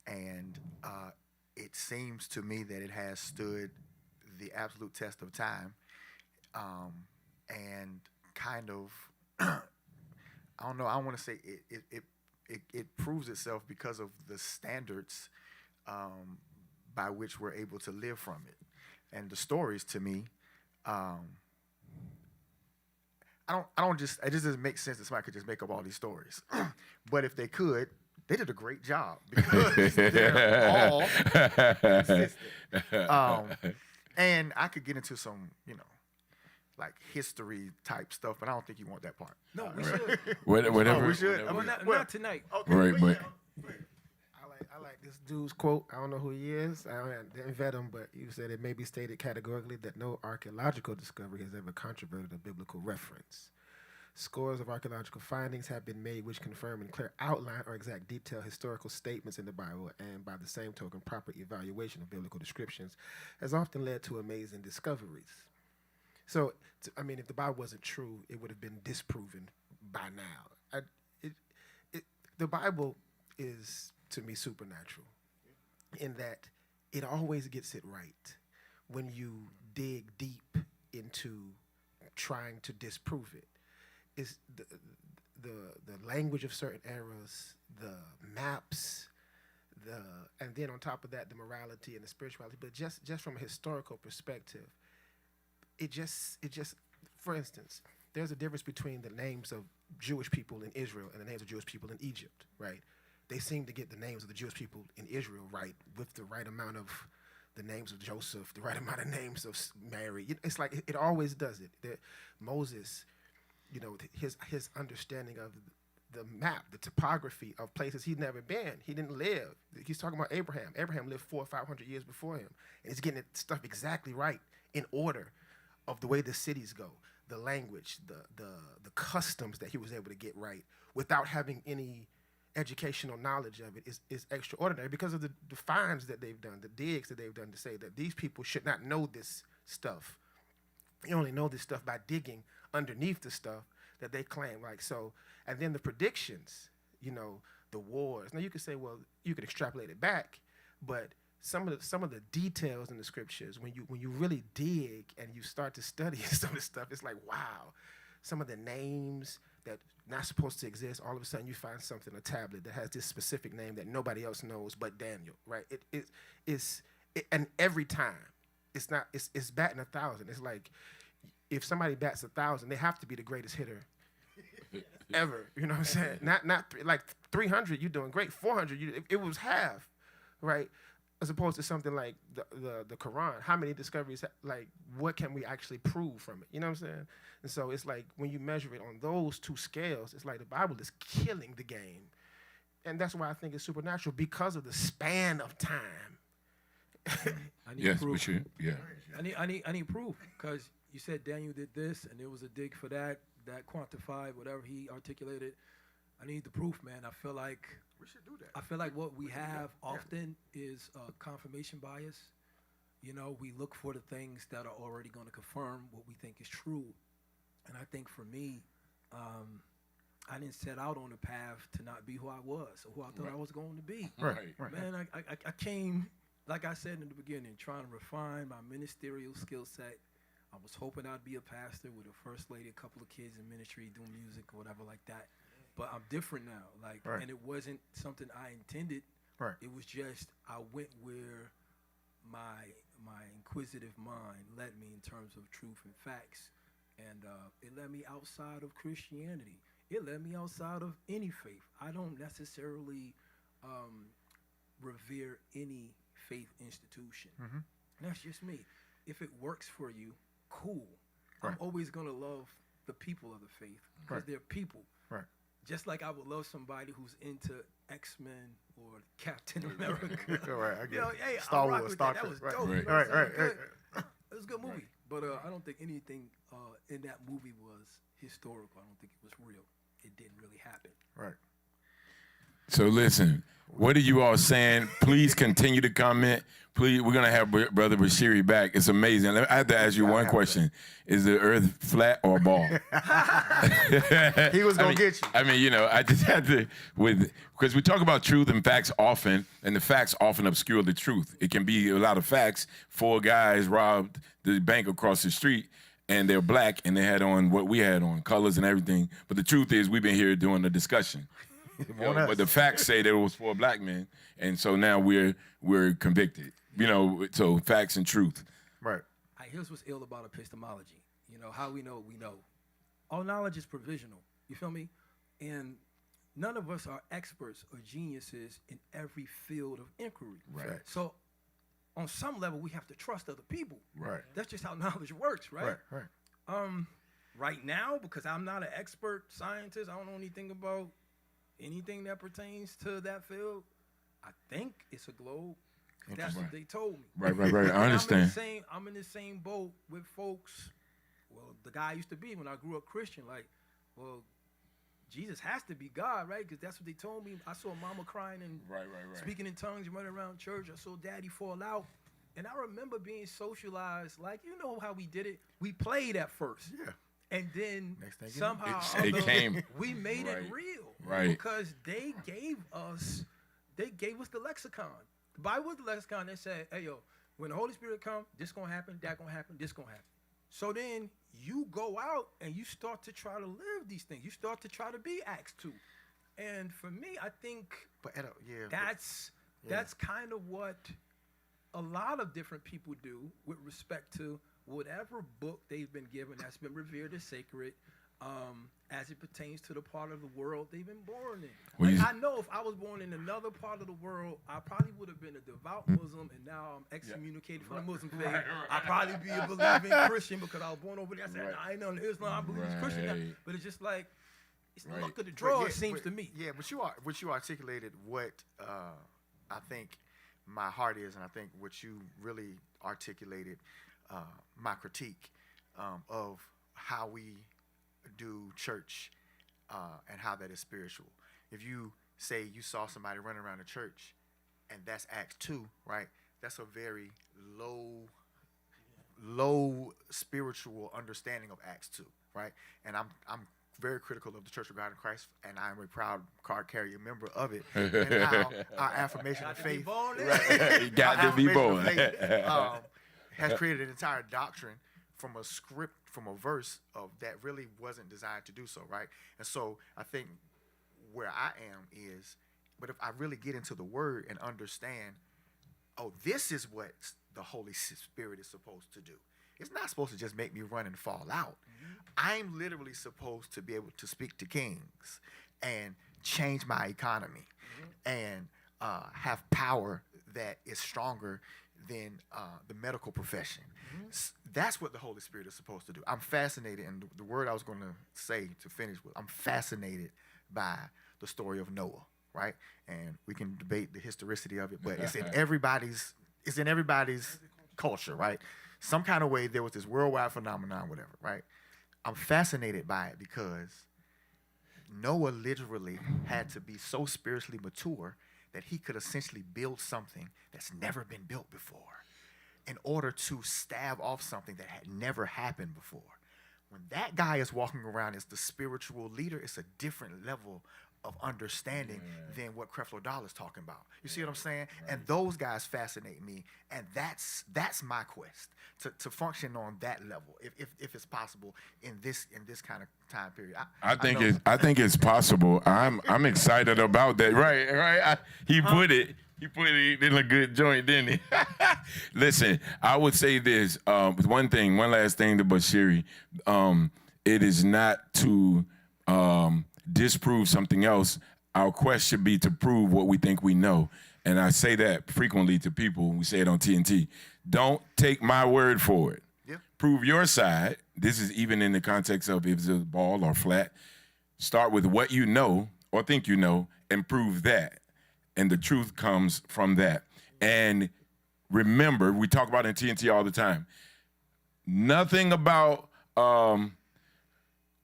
And it seems to me that it has stood the absolute test of time and kind of, I don't know, I don't want to say it proves itself because of the standards by which we're able to live from it. And the stories, to me, it just doesn't make sense that somebody could just make up all these stories. But if they could, they did a great job because they're all consistent. And I could get into some, like history type stuff, but I don't think you want that part. No, we should. Whatever. Oh, we should? Well, not tonight. Okay, Right, but I like like this dude's quote. I don't know who he is. I didn't vet him, but he said it may be stated categorically that no archaeological discovery has ever controverted a biblical reference. Scores of archaeological findings have been made which confirm in clear outline or exact detail historical statements in the Bible, and by the same token, proper evaluation of biblical descriptions has often led to amazing discoveries. So, I mean, if the Bible wasn't true, it would have been disproven by now. The Bible is, to me, supernatural in that it always gets it right when you dig deep into trying to disprove it. Is the language of certain eras, the maps, and then on top of that, the morality and the spirituality. But just from a historical perspective, it just, for instance, there's a difference between the names of Jewish people in Israel and the names of Jewish people in Egypt, right? They seem to get the names of the Jewish people in Israel right, with the right amount of the names of Joseph, the right amount of names of Mary. It's like it always does it. Moses, you know, his understanding of the map, the topography of places he'd never been. He didn't live. He's talking about Abraham. Abraham lived 400 or 500 years before him, and he's getting stuff exactly right in order of the way the cities go, the language, the customs that he was able to get right without having any educational knowledge of it is extraordinary because of the finds that they've done, the digs that they've done to say that these people should not know this stuff. You only know this stuff by digging underneath the stuff that they claim. Like so, and then the predictions, you know, the wars. Now you could say, well, you could extrapolate it back, but some of the details in the scriptures, when you really dig and you start to study some of this stuff, it's like, wow, some of the names that not supposed to exist, all of a sudden you find something, a tablet that has this specific name that nobody else knows but Daniel, right? And every time, it's batting 1,000. It's like, if somebody bats 1,000, they have to be the greatest hitter ever. You know what I'm saying? Not like 300, you're doing great. 400, it was half, right? As opposed to something like the Quran. How many discoveries? Like, what can we actually prove from it? You know what I'm saying? And so it's like when you measure it on those two scales, it's like the Bible is killing the game, and that's why I think it's supernatural because of the span of time. I need Yes, proof. we should. Yeah. I need proof because you said Daniel did this and there was a dig for that quantified whatever he articulated. I need the proof, man. I feel like We should do that. I feel like what we have often is confirmation bias. You know, we look for the things that are already going to confirm what we think is true. And I think for me, I didn't set out on a path to not be who I was or who I thought I was going to be. Right. Man, I came, like I said in the beginning, trying to refine my ministerial skill set. I was hoping I'd be a pastor with a first lady, a couple of kids in ministry, doing music or whatever like that. But I'm different now, and it wasn't something I intended. Right. It was just I went where my inquisitive mind led me in terms of truth and facts, and it led me outside of Christianity. It led me outside of any faith. I don't necessarily revere any faith institution. Mm-hmm. That's just me. If it works for you, cool. Right. I'm always gonna love the people of the faith because they're people. Right. Just like I would love somebody who's into X-Men or Captain America. Right, I get it. Hey, Star I'll rock Wars, with Star that. That was Trek, dope. right. You know what I'm Right. saying? It was a good movie. But I don't think anything in that movie was historical. I don't think it was real. It didn't really happen. Right. So listen, what are you all saying? Please continue to comment. Please, we're gonna have Brother Bashiri back. It's amazing. I have to ask you one question: is the Earth flat or ball? He was gonna get you. I mean, you know, I just had to because we talk about truth and facts often, and the facts often obscure the truth. It can be a lot of facts. 4 guys robbed the bank across the street, and they're black, and they had on what we had on, colors and everything. But the truth is, we've been here doing the discussion. But the facts say that it was 4 black men, and so now we're convicted. You know, so facts and truth. Right. Here's what's ill about epistemology. You know, how we know what we know. All knowledge is provisional. You feel me? And none of us are experts or geniuses in every field of inquiry. Right. So on some level, we have to trust other people. Right. That's just how knowledge works, right? Right. Right now, because I'm not an expert scientist, I don't know anything about anything that pertains to that field, I think it's a globe. That's what they told me. Right. I understand. I'm in the same boat with folks. Well, the guy I used to be when I grew up Christian. Like, well, Jesus has to be God, right? Because that's what they told me. I saw mama crying and speaking in tongues, running around church. I saw daddy fall out. And I remember being socialized, like, you know how we did it? We played at first. Yeah. And then somehow it came. We made it real. Right. Because they gave us the lexicon. The Bible was the lexicon that said, hey, yo, when the Holy Spirit comes, this going to happen, that going to happen, this going to happen. So then you go out and you start to try to live these things. You start to try to be Acts 2. And for me, I think that's kind of what a lot of different people do with respect to whatever book they've been given that's been revered as sacred, as it pertains to the part of the world they've been born in. Like, I know if I was born in another part of the world, I probably would have been a devout Muslim, and now I'm excommunicated from the Muslim faith. I'd probably be a believing Christian because I was born over there. I said, I ain't know Islam, I believe it's Christian now. But it's just like, it's the luck of the draw, it seems to me. Yeah, but you articulated what I think my heart is, and I think what you really articulated, my critique of how we do church and how that is spiritual. If you say you saw somebody running around the church and that's Acts 2, right? That's a very low spiritual understanding of Acts 2, right? And I'm very critical of the Church of God in Christ, and I'm a proud card carrier member of it. And how our affirmation of faith, You got to be born. has created an entire doctrine from a script, from a verse of that really wasn't designed to do so, right? And so I think where I am is, but if I really get into the Word and understand, oh, this is what the Holy Spirit is supposed to do. It's not supposed to just make me run and fall out. I'm literally supposed to be able to speak to kings and change my economy and have power that is stronger than the medical profession. That's what the Holy Spirit is supposed to do. I'm fascinated, and the word I was going to say to finish with, I'm fascinated by the story of Noah, right? And we can debate the historicity of it, but it's in everybody's culture, right? Some kind of way there was this worldwide phenomenon, whatever, right? I'm fascinated by it because Noah literally had to be so spiritually mature that he could essentially build something that's never been built before in order to stave off something that had never happened before. When that guy is walking around as the spiritual leader, it's a different level of understanding than what Creflo Dollar is talking about. You see what I'm saying? And those guys fascinate me, and that's my quest to function on that level, if it's possible in this kind of time period. I think it's possible. I'm excited about that. Right. He put it in a good joint, didn't he? Listen, I would say this. One last thing to Bashiri. It is not to disprove something else. Our quest should be to prove what we think we know. And I say that frequently to people. We say it on TNT. Don't take my word for it. Yeah. Prove your side. This is even in the context of if it's a ball or flat. Start with what you know or think you know and prove that. And the truth comes from that. And remember, we talk about it in TNT all the time. Nothing about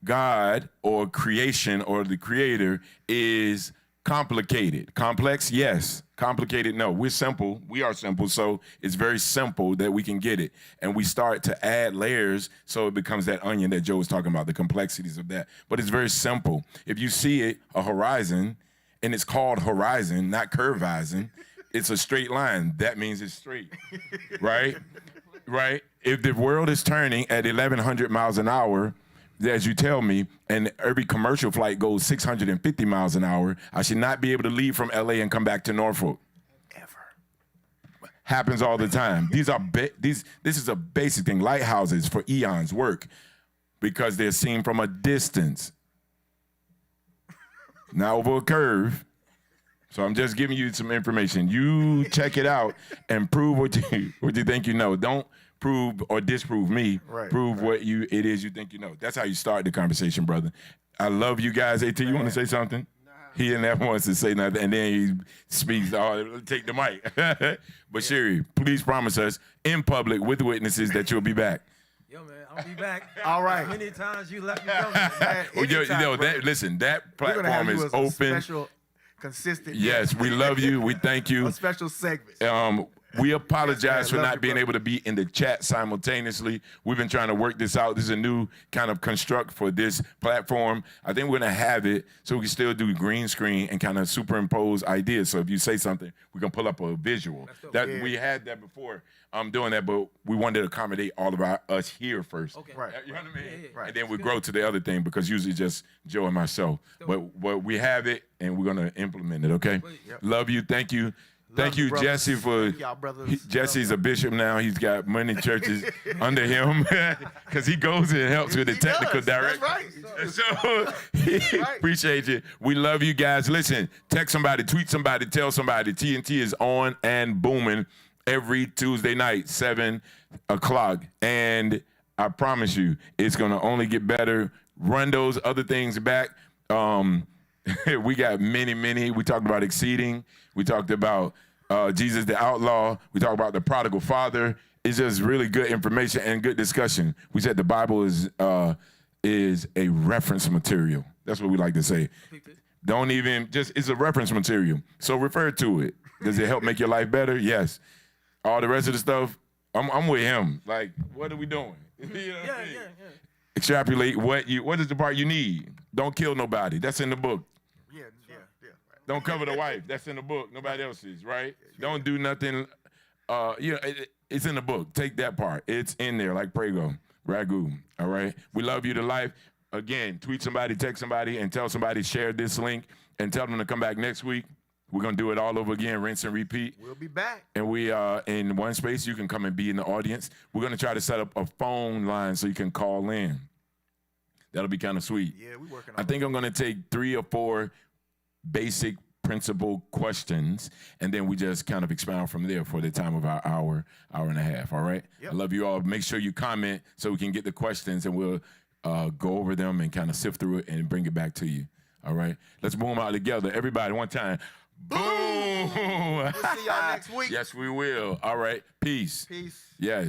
God or creation or the creator is complicated. Complex, yes. Complicated, no. We're simple. We are simple, so it's very simple that we can get it. And we start to add layers so it becomes that onion that Joe was talking about, the complexities of that. But it's very simple. If you see it, a horizon, and it's called horizon, not curvizing, it's a straight line. That means it's straight, right? Right? If the world is turning at 1,100 miles an hour, as you tell me, and every commercial flight goes 650 miles an hour, I should not be able to leave from LA and come back to Norfolk. Ever. Happens all the time. This is a basic thing. Lighthouses for eons work because they're seen from a distance, not over a curve. So I'm just giving you some information. You check it out and prove what you think you know. Don't prove or disprove me. Prove what it is you think you know. That's how you start the conversation, brother. I love you guys. AT, you want to say something? Nah, He never wants to say nothing, and then he speaks. Take the mic. But Sherry, please promise us in public with witnesses that you'll be back. Yo, man, I'll be back. All right. Many times you let me go, man. Listen, that platform is a open. Special, consistent. Yes, we love you. We thank you. A special segment. We apologize for love not you, being brother. able to be in the chat simultaneously. We've been trying to work this out. This is a new kind of construct for this platform. I think we're going to have it so we can still do green screen and kind of superimpose ideas. So if you say something, we can pull up a visual. We had that before. I'm doing that, but we wanted to accommodate all of us here first. Okay. Right. You know what I mean? Yeah. Right. And then we grow to the other thing because usually just Joe and myself. But we have it and we're going to implement it, okay? Yep. Love you. Thank you. Thank you, you, brothers. Jesse, for Thank y'all, brothers. Jesse's a bishop now. He's got many churches under him because he goes and helps with the He technical does. direction. That's So right. appreciate you. We love you guys. Listen, text somebody, tweet somebody, tell somebody. TNT is on and booming every Tuesday night, 7 o'clock. And I promise you, it's going to only get better. Run those other things back. We got many. We talked about exceeding. We talked about Jesus the Outlaw. We talked about the prodigal father. It's just really good information and good discussion. We said the Bible is a reference material. That's what we like to say. Don't even it's a reference material. So refer to it. Does it help make your life better? Yes. All the rest of the stuff, I'm with him. Like, what are we doing? You know what I mean? Extrapolate what is the part you need. Don't kill nobody. That's in the book. Yeah. Don't cover the wife. That's in the book. Nobody else's, right? Don't do nothing. It's in the book. Take that part. It's in there, like Prego, Ragu. All right? We love you to life. Again, tweet somebody, text somebody, and tell somebody, share this link, and tell them to come back next week. We're going to do it all over again, rinse and repeat. We'll be back. And we in one space, you can come and be in the audience. We're going to try to set up a phone line so you can call in. That'll be kind of sweet. Yeah, we're working on I think I'm going to take 3 or 4 basic principle questions, and then we just kind of expound from there for the time of our hour and a half, all right? Yep. I love you all. Make sure you comment so we can get the questions, and we'll go over them and kind of sift through it and bring it back to you, all right? Let's boom out together. Everybody, one time. Boom! We'll see y'all next week. Yes, we will. All right. Peace. Peace. Yes.